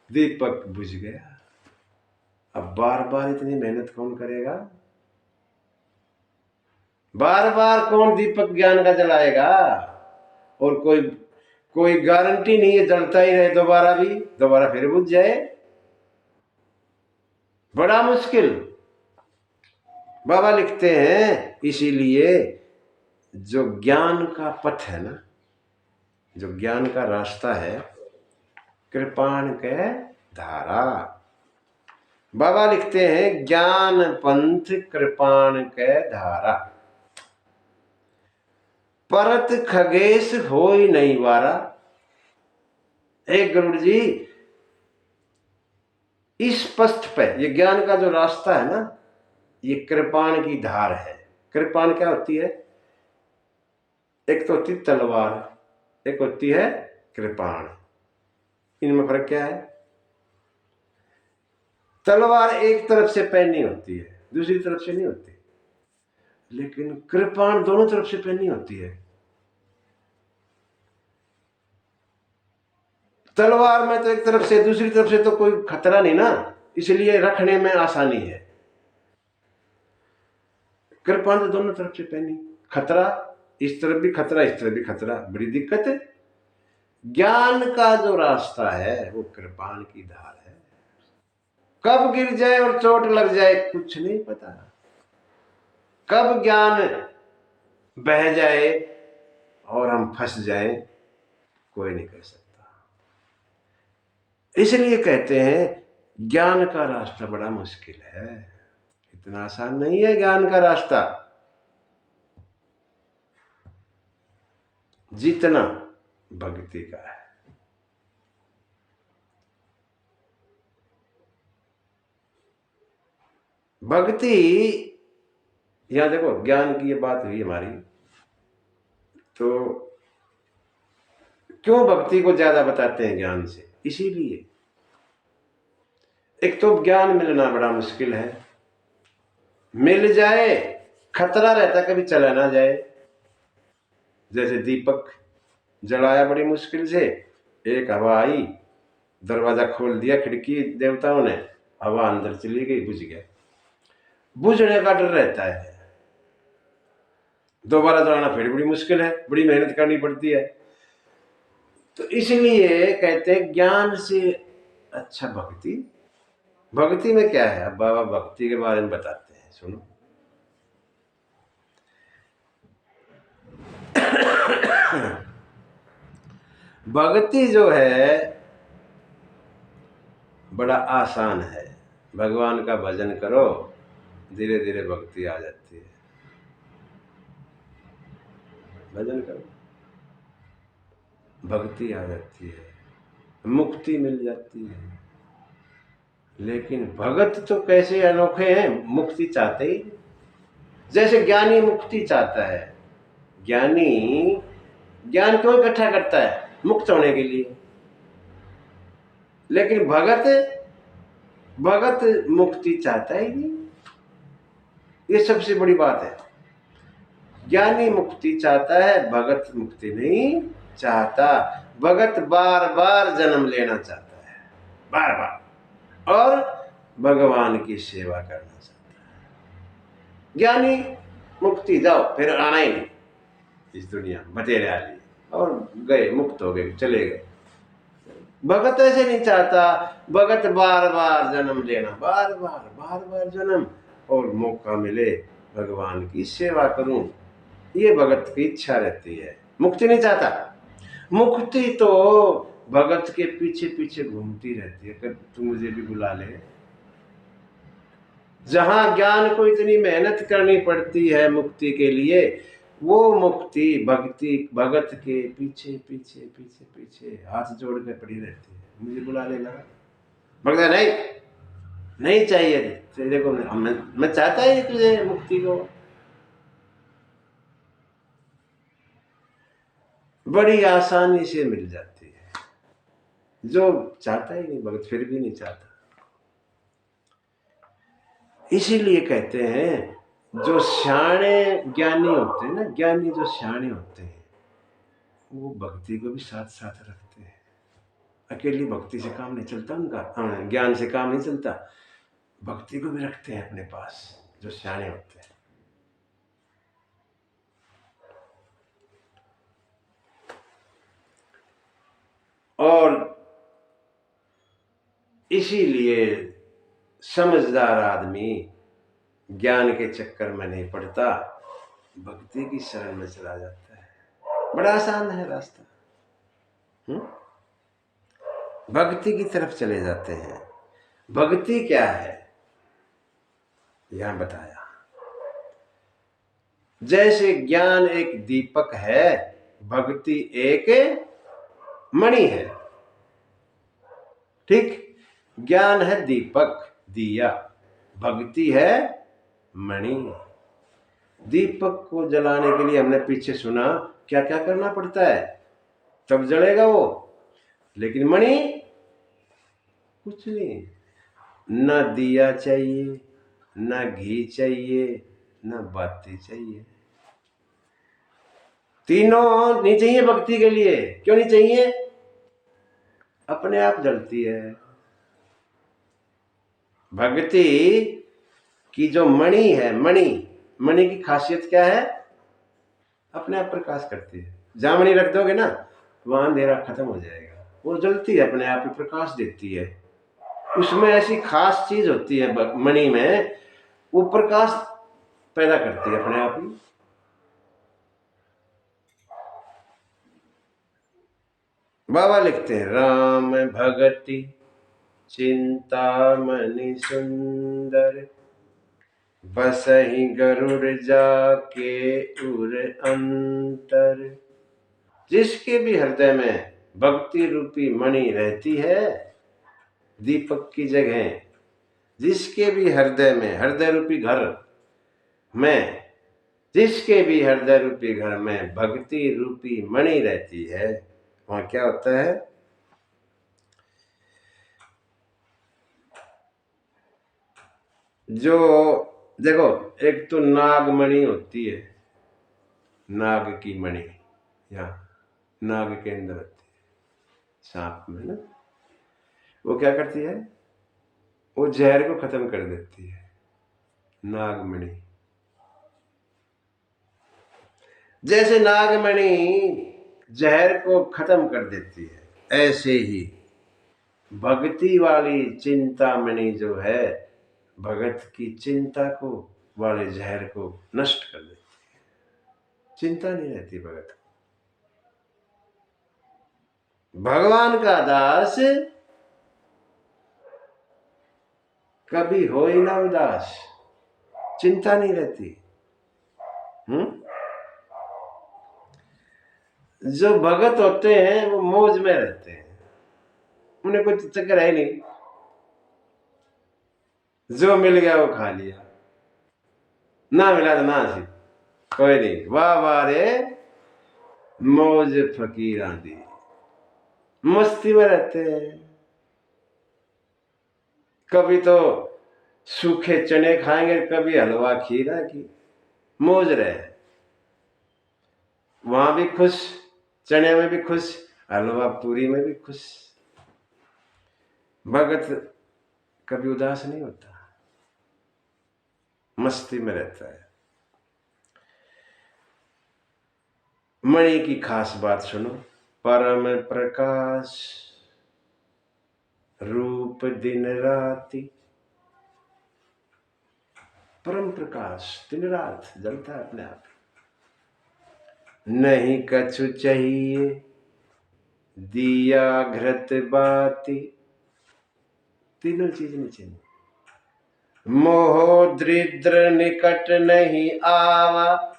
दीपक बुझ गया। अब बार बार इतनी मेहनत कौन करेगा? बार बार कौन दीपक ज्ञान का जलाएगा? और कोई गारंटी नहीं है जलता ही रहे दोबारा भी, दोबारा फिर बुझ जाए, बड़ा मुश्किल। बाबा लिखते हैं इसीलिए जो ज्ञान का पथ है ना, जो ज्ञान का रास्ता है, कृपाण के धारा। बाबा लिखते हैं ज्ञान पंथ कृपाण के धारा, परत खगेश होई नहीं वारा। एक गरुड़ जी, इस पथ पे, ये ज्ञान का जो रास्ता है ना, ये कृपाण की धार है। कृपाण क्या होती है? एक तो होती तलवार, एक होती है कृपाण। इनमें फर्क क्या है? तलवार एक तरफ से पहनी होती है, दूसरी तरफ से नहीं होती, लेकिन कृपाण दोनों तरफ से पहनी होती है। तलवार में तो एक तरफ से, दूसरी तरफ से तो कोई खतरा नहीं ना, इसलिए रखने में आसानी है। कृपाण तो दोनों तरफ से पहनी, खतरा इस तरफ भी खतरा, इस तरफ भी खतरा, बड़ी दिक्कत है। ज्ञान का जो रास्ता है वो कृपाण की धार है। कब गिर जाए और चोट लग जाए कुछ नहीं पता, कब ज्ञान बह जाए और हम फंस जाए कोई नहीं कह सकता। इसलिए कहते हैं ज्ञान का रास्ता बड़ा मुश्किल है, इतना आसान नहीं है ज्ञान का रास्ता जितना भक्ति का है। भक्ति, यहां देखो ज्ञान की ये बात हुई हमारी, तो क्यों भक्ति को ज्यादा बताते हैं ज्ञान से? इसीलिए एक तो ज्ञान मिलना बड़ा मुश्किल है, मिल जाए खतरा रहता कभी चला ना जाए। जैसे दीपक जलाया बड़ी मुश्किल से, एक हवा आई, दरवाजा खोल दिया, खिड़की देवताओं ने, हवा अंदर चली गई, बुझ गया। बुझने का डर रहता है, दोबारा जलाना फिर बड़ी मुश्किल है, बड़ी मेहनत करनी पड़ती है। तो इसलिए कहते हैं ज्ञान से अच्छा भक्ति। भक्ति में क्या है, अब बाबा भक्ति के बारे में बताते हैं, सुनो। भक्ति जो है बड़ा आसान है। भगवान का भजन करो, धीरे धीरे भक्ति आ जाती है। भजन करो, भक्ति आ जाती है, मुक्ति मिल जाती है। लेकिन भगत तो कैसे अनोखे हैं, मुक्ति चाहते ही। जैसे ज्ञानी मुक्ति चाहता है, ज्ञानी ज्ञान क्यों इकट्ठा करता है, मुक्त होने के लिए। लेकिन भगत भगत मुक्ति चाहता ही नहीं। ये सबसे बड़ी बात है। ज्ञानी मुक्ति चाहता है, भगत मुक्ति नहीं चाहता। भगत बार बार जन्म लेना चाहता है, बार बार, और भगवान की सेवा करना चाहता है। ज्ञानी मुक्ति, जाओ फिर आना ही नहीं इस दुनिया में, बतेरे आ लिए और गए, मुक्त हो गए, चले गए। भगत ऐसे नहीं चाहता। भगत बार बार जन्म लेना, बार बार जन्म, और मौका मिले भगवान की सेवा करूं, ये भगत की इच्छा रहती है। मुक्ति नहीं चाहता। मुक्ति तो भगत के पीछे पीछे घूमती रहती है, कि तू मुझे भी बुला ले। जहां ज्ञान को इतनी मेहनत करनी पड़ती है मुक्ति के लिए, वो मुक्ति भक्ति भगत के पीछे पीछे पीछे पीछे हाथ जोड़ के पड़ी रहती है, मुझे बुला लेना। भगत नहीं, नहीं चाहिए, देखो मैं चाहता ही तुझे मुक्ति को। बड़ी आसानी से मिल जाती है, जो चाहता ही नहीं भगत फिर भी नहीं चाहता। इसीलिए कहते हैं जो सियाणे ज्ञानी होते हैं ना, ज्ञानी जो सियाणे होते हैं, वो भक्ति को भी साथ साथ रखते हैं। अकेली भक्ति से काम नहीं चलता उनका, ज्ञान से काम नहीं चलता, भक्ति को भी रखते हैं अपने पास, जो सियाणे होते हैं। और इसीलिए समझदार आदमी ज्ञान के चक्कर में नहीं पड़ता, भक्ति की शरण में चला जाता है। बड़ा आसान है रास्ता। भक्ति की तरफ चले जाते हैं। भक्ति क्या है यहां बताया। जैसे ज्ञान एक दीपक है, भक्ति एक मणि है। ठीक, ज्ञान है दीपक, दिया, भक्ति है मणि। दीपक को जलाने के लिए हमने पीछे सुना क्या क्या करना पड़ता है, तब जलेगा वो। लेकिन मणि कुछ नहीं, न दिया चाहिए, न घी चाहिए, न बाती चाहिए, तीनों नहीं चाहिए भक्ति के लिए। क्यों नहीं चाहिए, अपने आप जलती है। भक्ति की जो मणि है, मणि की खासियत क्या है, अपने आप प्रकाश करती है। जहां मणि रख दोगे ना, वहां अंधेरा खत्म हो जाएगा, वो जलती है, अपने आप ही प्रकाश देती है। उसमें ऐसी खास चीज होती है मणि में, वो प्रकाश पैदा करती है अपने आप ही। बाबा लिखते हैं, राम भगति चिंतामणि सुंदर, बसहि गरुड़ जाके उर अंतर। जिसके भी हृदय में भक्ति रूपी मणि रहती है, दीपक की जगह, जिसके भी हृदय में, हृदय रूपी घर में, जिसके भी हृदय रूपी घर में भक्ति रूपी मणि रहती है, वहां क्या होता है, जो देखो, एक तो नागमणि होती है, नाग की मणि, यहाँ नाग के अंदर होती है, सांप में ना। वो क्या करती है, वो जहर को खत्म कर देती है, नागमणि। जैसे नागमणि जहर को खत्म कर देती है, ऐसे ही भक्ति वाली चिंतामणि जो है, भगत की चिंता को वाले जहर को नष्ट कर देती है। चिंता नहीं रहती भगत को। भगवान का दास कभी हो ही ना उदास, चिंता नहीं रहती। जो भगत होते हैं वो मौज में रहते हैं, उन्हें कुछ चक्कर है नहीं, जो मिल गया वो खा लिया, ना मिला तो ना सी, कोई नहीं, वाह वाह रे मौज फकीर दी, मस्ती में रहते हैं। कभी तो सूखे चने खाएंगे, कभी हलवा खीरा की, मौज रहे। वहां भी खुश, चने में भी खुश, हलवा पूरी में भी खुश। भगत कभी उदास नहीं होता, मस्ती में रहता है। मणि की खास बात सुनो, परम प्रकाश रूप दिन राति, परम प्रकाश दिन रात जलता है अपने आप, नहीं कछु चाहिए दिया घृत बाती, तीनों चीज नहीं चाहिए। मोह दरिद्र निकट नहीं आवा,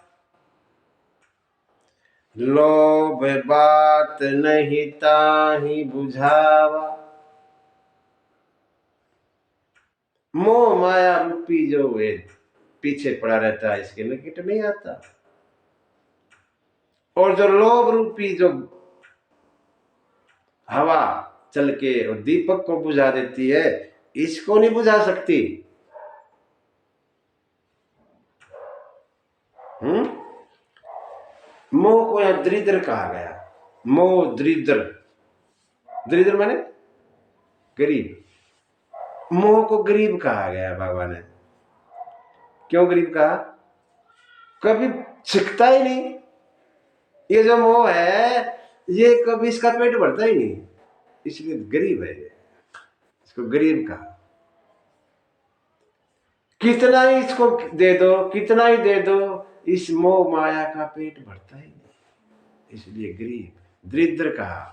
लोभ बात नहीं ताही बुझावा। मोह माया रूपी जो है पीछे पड़ा रहता है, इसके निकट नहीं आता। और जो लोभ रूपी जो हवा चल के और दीपक को बुझा देती है, इसको नहीं बुझा सकती। मोह को यहां दरिद्र कहा गया, मोह दरिद्र, दरिद्र माने गरीब, मोह को गरीब कहा गया बाबा ने। क्यों गरीब कहा, कभी छिकता ही नहीं, ये जो मोह है ये कभी इसका पेट भरता ही नहीं, इसलिए गरीब है ये, इसको गरीब कहा। कितना ही इसको दे दो, कितना ही दे दो, इस मोह माया का पेट भरता ही नहीं, इसलिए गरीब दरिद्र कहा।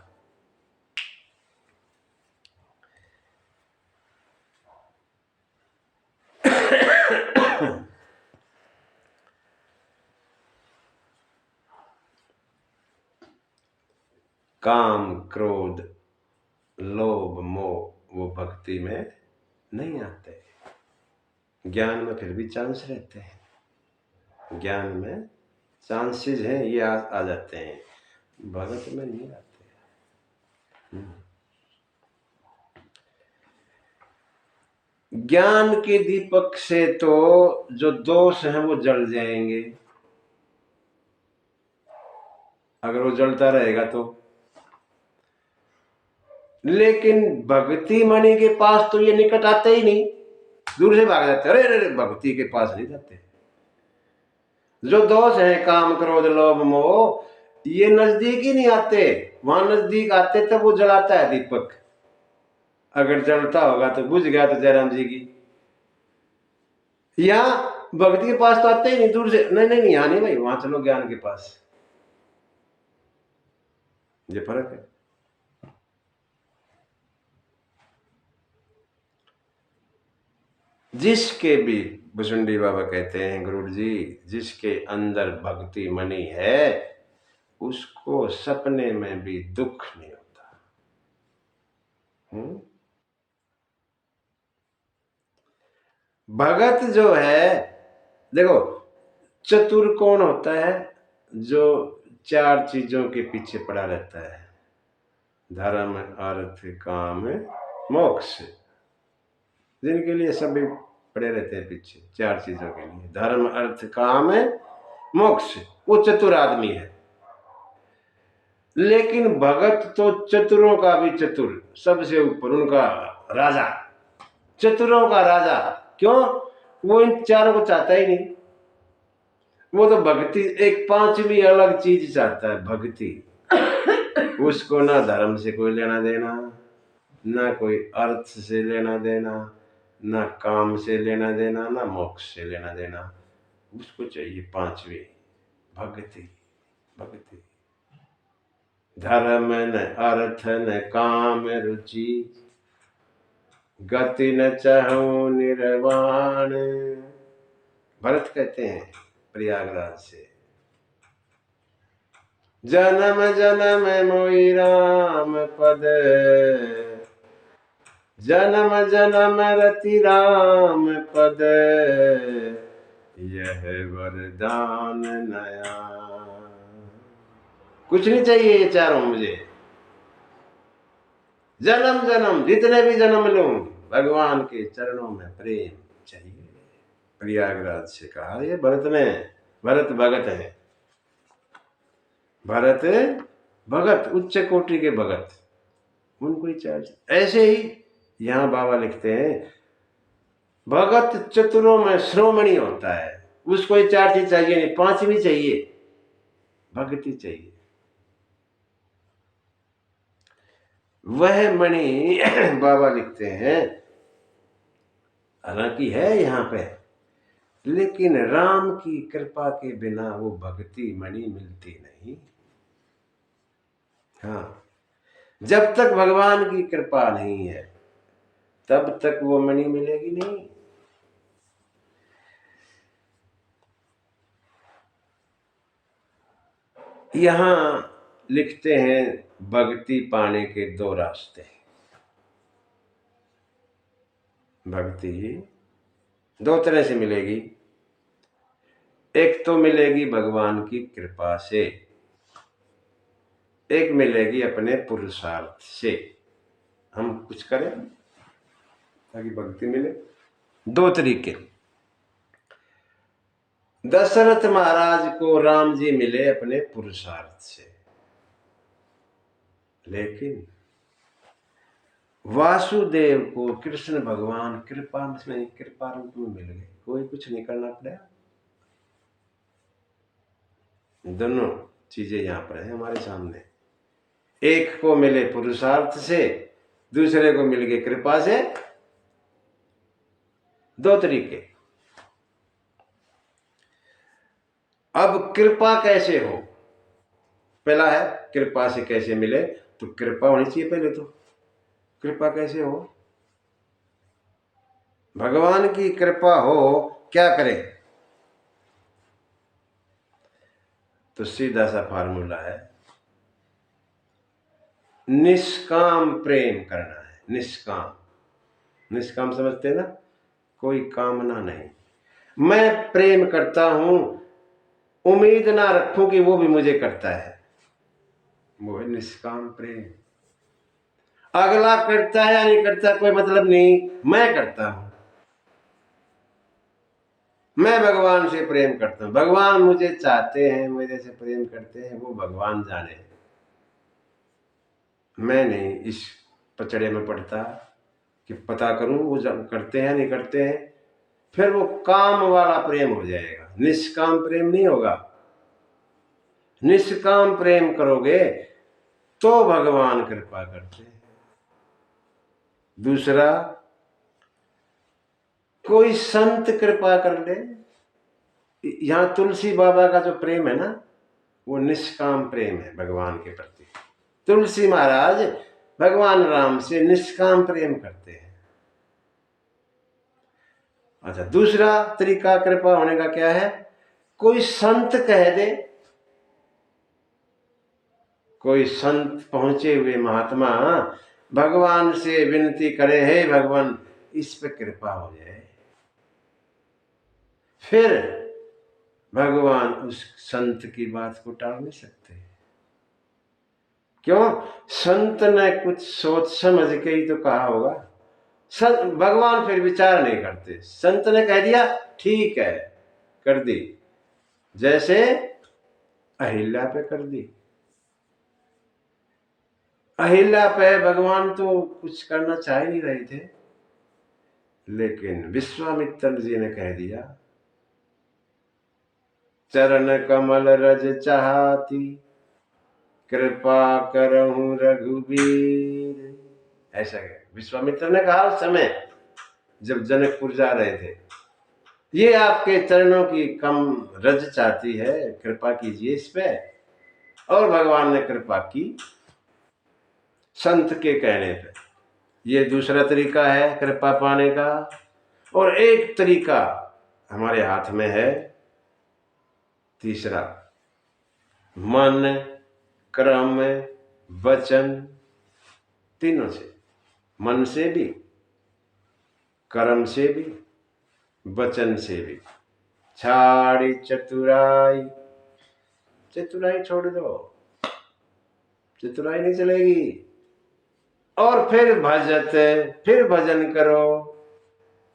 काम क्रोध लोभ मोह वो भक्ति में नहीं आते, ज्ञान में फिर भी चांस रहते हैं, ज्ञान में चांसेस हैं, ये आ जाते हैं, भगत में नहीं आते। ज्ञान के दीपक से तो जो दोष हैं वो जल जाएंगे, अगर वो जलता रहेगा तो। लेकिन भक्ति मणि के पास तो ये निकट आते ही नहीं, दूर से भाग जाते, अरे अरे भक्ति के पास नहीं जाते। जो दोष है काम क्रोध लोभ मोह, ये नजदीक ही नहीं आते, वहां नजदीक आते तब वो जलाता है दीपक, अगर जलता होगा तो बुझ गया तो जयराम जी की। यहां भक्ति के पास तो आते ही नहीं, दूर से, नहीं नहीं यहां नहीं भाई, वहां चलो ज्ञान के पास, ये फर्क है। जिसके भी, भुसुंडी बाबा कहते हैं गुरु जी, जिसके अंदर भक्ति मणि है उसको सपने में भी दुख नहीं होता। भगत जो है, देखो चतुर कौन होता है, जो चार चीजों के पीछे पड़ा रहता है, धर्म अर्थ काम मोक्ष, जिनके लिए सभी पड़े रहते हैं पीछे, चार चीजों के लिए, धर्म अर्थ काम मोक्ष, वो चतुर आदमी है। लेकिन भगत तो चतुरों का भी चतुर, सबसे ऊपर उनका राजा, चतुरों का राजा। क्यों? वो इन चारों को चाहता ही नहीं। वो तो भक्ति, एक पांचवी अलग चीज चाहता है, भक्ति। उसको ना धर्म से कोई लेना देना, ना कोई अर्थ से लेना देना, ना काम से लेना देना, ना मोक्ष से लेना देना। उसको चाहिए पांचवी, भक्ति। भक्ति, धर्म न अर्थ न काम रुचि, गति न चाहूं निर्वाण। भरत कहते हैं प्रयागराज से, जन्म जन्म मोहि राम पद, जन्म जन्म रति राम पद, यह वरदान नया। कुछ नहीं चाहिए ये चारों मुझे, जन्म जन्म जितने भी जन्म लूं, भगवान के चरणों में प्रेम चाहिए। प्रयागराज से कहा ये भरत ने। भरत भगत है, भरत भगत, उच्च कोटि के भगत, उनको ही चाहिए। ऐसे ही यहां बाबा लिखते हैं, भगत चतुरों में श्रोमणी होता है, उसको ही चार चीज चाहिए नहीं, पांचवी चाहिए, भक्ति चाहिए। वह मणि बाबा लिखते हैं, हालांकि है यहां पे, लेकिन राम की कृपा के बिना वो भक्ति मणि मिलती नहीं। हाँ, जब तक भगवान की कृपा नहीं है तब तक वो मणि मिलेगी नहीं। यहां लिखते हैं, भक्ति पाने के दो रास्ते। भक्ति दो तरह से मिलेगी, एक तो मिलेगी भगवान की कृपा से, एक मिलेगी अपने पुरुषार्थ से। हम कुछ करें ताकि भक्ति मिले। दो तरीके, दशरथ महाराज को राम जी मिले अपने पुरुषार्थ से, लेकिन वासुदेव को कृष्ण भगवान कृपा में, कृपा रूप में मिल गए, कोई कुछ नहीं करना पड़ा। दोनों चीजें यहां पर है हमारे सामने, एक को मिले पुरुषार्थ से, दूसरे को मिल गए कृपा से। दो तरीके। अब कृपा कैसे हो, पहला है कृपा से कैसे मिले, तो कृपा होनी चाहिए पहले तो। कृपा कैसे हो, भगवान की कृपा हो, क्या करें? तो सीधा सा फार्मूला है, निष्काम प्रेम करना है। निष्काम, निष्काम समझते हैं ना, कोई कामना नहीं। मैं प्रेम करता हूं, उम्मीद ना रखूं कि वो भी मुझे करता है, वो है निष्काम प्रेम। अगला करता है या नहीं करता कोई मतलब नहीं, मैं करता हूं। मैं भगवान से प्रेम करता हूं, भगवान मुझे चाहते हैं, मेरे से प्रेम करते हैं, वो भगवान जाने। मैं नहीं इस पचड़े में पड़ता कि पता करूं वो करते हैं नहीं करते हैं, फिर वो काम वाला प्रेम हो जाएगा, निष्काम प्रेम नहीं होगा। निष्काम प्रेम करोगे तो भगवान कृपा करते हैं। दूसरा, कोई संत कृपा कर ले। यहां तुलसी बाबा का जो प्रेम है ना, वो निष्काम प्रेम है भगवान के प्रति। तुलसी महाराज भगवान राम से निष्काम प्रेम करते हैं। अच्छा, दूसरा तरीका कृपा होने का क्या है, कोई संत कह दे, कोई संत पहुंचे हुए महात्मा भगवान से विनती करे, हे भगवान इस पे कृपा हो जाए, फिर भगवान उस संत की बात को टाल नहीं सकते। क्यों? संत ने कुछ सोच समझ के ही तो कहा होगा। भगवान फिर विचार नहीं करते, संत ने कह दिया ठीक है, कर दी, जैसे अहिल्या पे कर दी। अहिल्या पे भगवान तो कुछ करना चाह ही नहीं रहे थे, लेकिन विश्वामित्र जी ने कह दिया, चरण कमल रज चाहती, कृपा करहूं रघुवीर। ऐसा विश्वामित्र ने कहा उस समय जब जनकपुर जा रहे थे, ये आपके चरणों की कम रज चाहती है, कृपा कीजिए इस पे। और भगवान ने कृपा की संत के कहने पे। ये दूसरा तरीका है कृपा पाने का। और एक तरीका हमारे हाथ में है, तीसरा, मन, कर्म, वचन, तीनों से। मन से भी, कर्म से भी, वचन से भी। छाड़ी चतुराई, चतुराई छोड़ दो, चतुराई नहीं चलेगी। और फिर फिर भजन करो,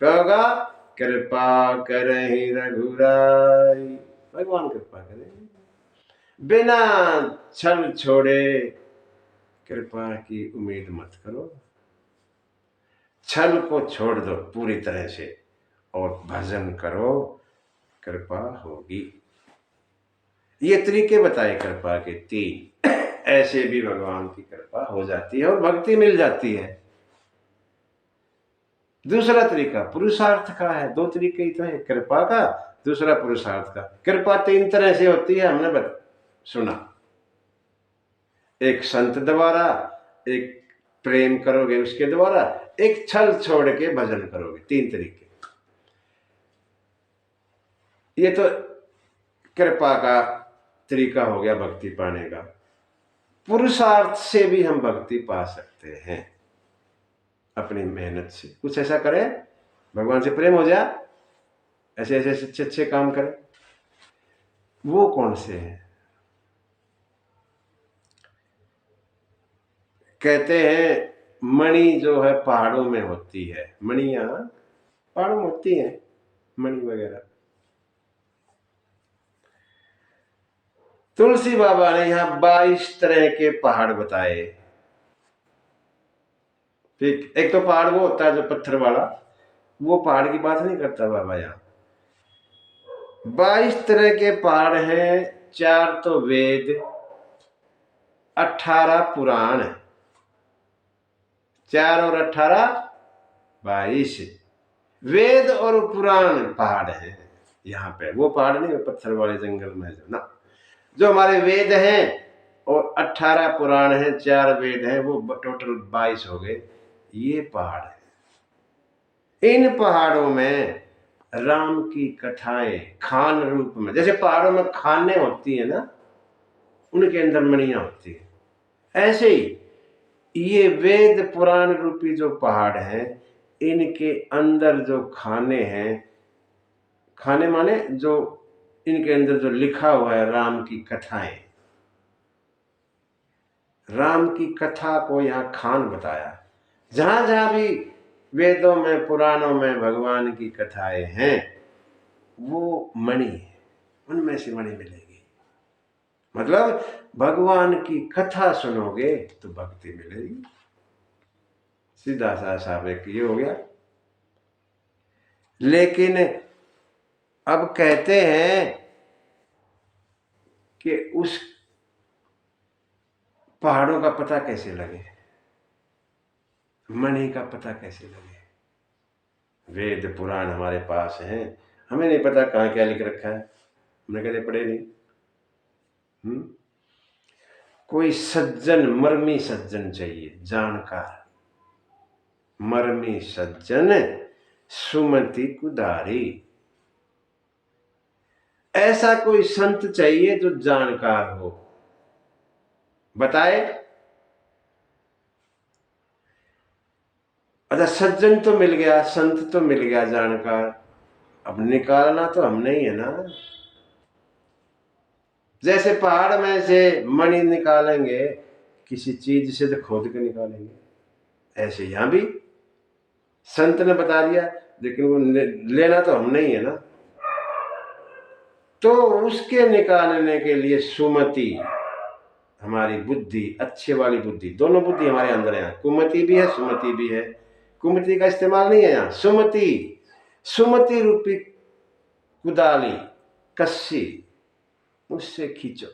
क्या होगा? कृपा करहि रघुराई, भगवान कृपा करें। बिना छल छोड़े कृपा की उम्मीद मत करो, छल को छोड़ दो पूरी तरह से और भजन करो, कृपा होगी। ये तरीके बताए कृपा के 3। ऐसे भी भगवान की कृपा हो जाती है और भक्ति मिल जाती है। दूसरा तरीका पुरुषार्थ का है। 2 तरीके ही तो है, कृपा का, दूसरा पुरुषार्थ का। कृपा 3 तरह से होती है, हमने सुना। एक संत द्वारा, एक प्रेम करोगे उसके द्वारा, एक छल छोड़ के भजन करोगे। 3 तरीके। ये तो कृपा का तरीका हो गया भक्ति पाने का। पुरुषार्थ से भी हम भक्ति पा सकते हैं अपनी मेहनत से। कुछ ऐसा करें, भगवान से प्रेम हो जाए, ऐसे ऐसे अच्छे अच्छे काम करें। वो कौन से हैं? कहते हैं मणि जो है पहाड़ों में होती है, मणियां पहाड़ों में होती हैं, मणि वगैरह। तुलसी बाबा ने यहाँ 22 तरह के पहाड़ बताए। ठीक, एक तो पहाड़ वो होता है जो पत्थर वाला, वो पहाड़ की बात नहीं करता बाबा। यहाँ 22 तरह के पहाड़ हैं। 4 तो वेद, 18 पुराण। 4 और 18 22 वेद और पुराण पहाड़ हैं यहाँ पे। वो पहाड़ नहीं, पत्थर वाले जंगल में जो ना, जो हमारे वेद हैं और 18 पुराण हैं, 4 वेद हैं, वो टोटल 22 हो गए। ये पहाड़ है। इन पहाड़ों में राम की कथाएं खान रूप में, जैसे पहाड़ों में खाने होती है ना, उनके अंदर मणियां होती है, ऐसे ही ये वेद पुराण रूपी जो पहाड़ हैं, इनके अंदर जो खाने हैं, खाने माने जो इनके अंदर जो लिखा हुआ है राम की कथाएं, राम की कथा को यहाँ खान बताया। जहां जहां भी वेदों में पुराणों में भगवान की कथाएं हैं, वो मणि है, उनमें से मणि मिलेगी। मतलब भगवान की कथा सुनोगे तो भक्ति मिलेगी। सीधा सा साहब एक ये हो गया। लेकिन अब कहते हैं कि उस पहाड़ों का पता कैसे लगे, मणि का पता कैसे लगे? वेद पुराण हमारे पास हैं, हमें नहीं पता कहाँ क्या लिख रखा है, हमने कभी पढ़े नहीं। कोई सज्जन, मर्मी सज्जन चाहिए, जानकार, मर्मी सज्जन सुमति कुदारी। ऐसा कोई संत चाहिए जो जानकार हो, बताए। अच्छा, सज्जन तो मिल गया, संत तो मिल गया, जानकार, अब निकालना तो हमने ही है ना। जैसे पहाड़ में से मणि निकालेंगे, किसी चीज से तो खोद के निकालेंगे, ऐसे यहां भी संत ने बता दिया, लेकिन वो लेना तो हमने ही है ना। तो उसके निकालने के लिए सुमति, हमारी बुद्धि, अच्छे वाली बुद्धि, दोनों बुद्धि हमारे अंदर है। कुमति भी है, सुमति भी है। कुमति का इस्तेमाल नहीं है यहाँ, सुमति, सुमति रूपी कुदाली, कस्सी, उससे खींचो,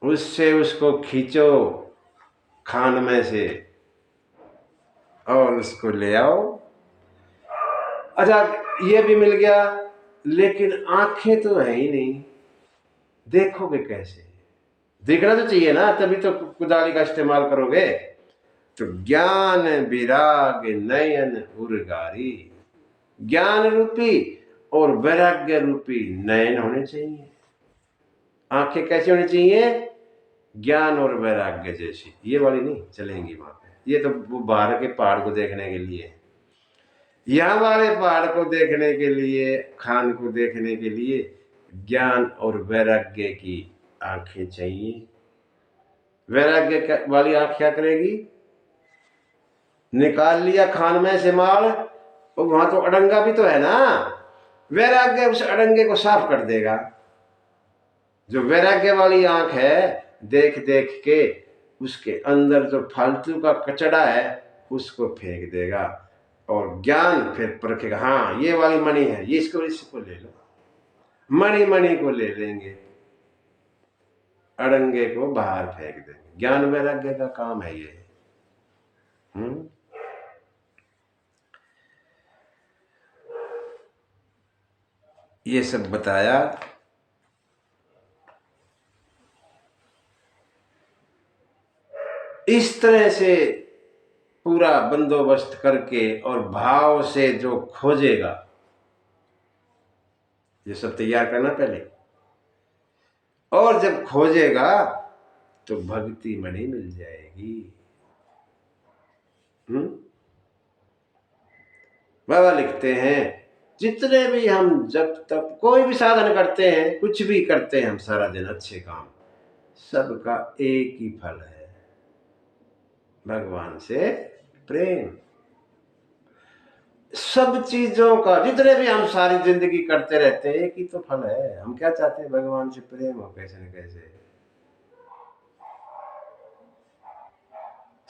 उससे उसको खींचो खान में से और उसको ले आओ। अच्छा, ये भी मिल गया, लेकिन आंखें तो है ही नहीं, देखोगे कैसे? देखना तो चाहिए ना, तभी तो कुदाली का इस्तेमाल करोगे। तो ज्ञान विराग नयन उर्गारी, ज्ञान रूपी और वैराग्य रूपी नयन होने चाहिए। आंखें कैसी होनी चाहिए? ज्ञान और वैराग्य जैसी, ये वाली नहीं चलेंगी वहां पे। ये तो वो बाहर के पहाड़ को देखने के लिए, यहाँ वाले पहाड़ को देखने के लिए, खान को देखने के लिए ज्ञान और वैराग्य की आंखें चाहिए। वैराग्य वाली आंख क्या करेगी? निकाल लिया खान में से माल, तो वहां तो अड़ंगा भी तो है ना, वैराग्य उस अड़ंगे को साफ कर देगा। जो वैराग्य वाली आंख है, देख देख के उसके अंदर जो फालतू का कचड़ा है उसको फेंक देगा, और ज्ञान फिर परखेगा, हाँ ये वाली मणि है, ये इसको ले लो, मणि मणि को ले लेंगे, अड़ंगे को बाहर फेंक देंगे। ज्ञान वैराग्य का काम है ये। ये सब बताया। इस तरह से पूरा बंदोबस्त करके और भाव से जो खोजेगा, ये सब तैयार करना पहले, और जब खोजेगा तो भक्ति मणि मिल जाएगी। बाबा लिखते हैं, जितने भी हम जब तक कोई भी साधन करते हैं, कुछ भी करते हैं हम सारा दिन अच्छे काम, सबका एक ही फल है, भगवान से प्रेम। सब चीजों का, जितने भी हम सारी जिंदगी करते रहते हैं, एक ही तो फल है। हम क्या चाहते हैं? भगवान से प्रेम हो कैसे न कैसे।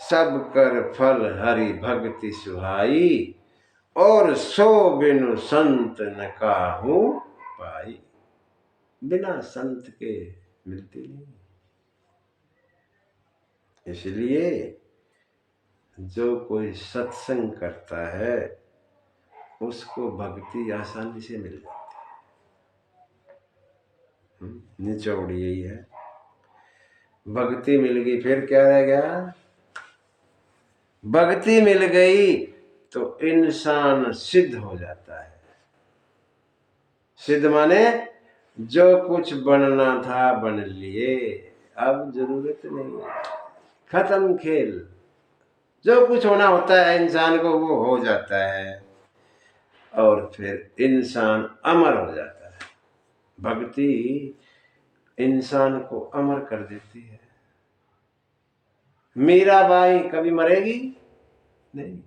सब कर फल हरि भक्ति सुहाई, और सो बिनु संत न काहू पाई। बिना संत के मिलती नहीं। इसलिए जो कोई सत्संग करता है उसको भक्ति आसानी से मिल जाती है। निचोड़ यही है, भक्ति मिल गई फिर क्या रह गया? भक्ति मिल गई तो इंसान सिद्ध हो जाता है। सिद्ध माने जो कुछ बनना था बन लिए, अब जरूरत नहीं है, खत्म खेल। जो कुछ होना होता है इंसान को वो हो जाता है, और फिर इंसान अमर हो जाता है। भक्ति इंसान को अमर कर देती है। मीराबाई कभी मरेगी नहीं।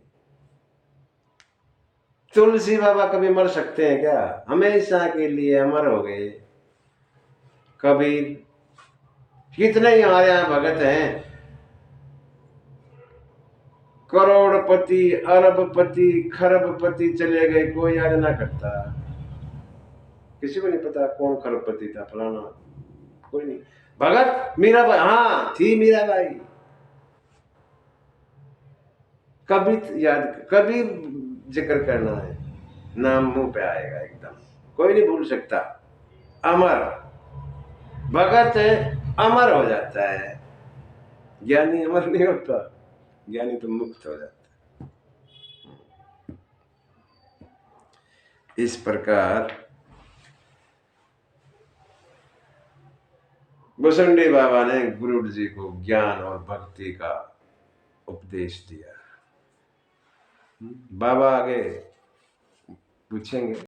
तुलसी बाबा कभी मर सकते हैं क्या? हमेशा के लिए अमर हो गए। कबीर, कितने ही हमारे यहां भगत हैं, करोड़पति, अरबपति, खरबपति चले गए, कोई याद ना करता। किसी को नहीं पता कौन खरबपति था, फलाना, कोई नहीं। भगत मीराबाई, हाँ थी मीराबाई। कभी याद, कभी जिक्र करना है, नाम मुंह पे आएगा एकदम, कोई नहीं भूल सकता। अमर भगत अमर हो जाता है, ज्ञानी अमर नहीं होता, ज्ञानी तो मुक्त हो जाता है। इस प्रकार भुसुंडी बाबा ने गुरु जी को ज्ञान और भक्ति का उपदेश दिया। बाबा आगे पूछेंगे।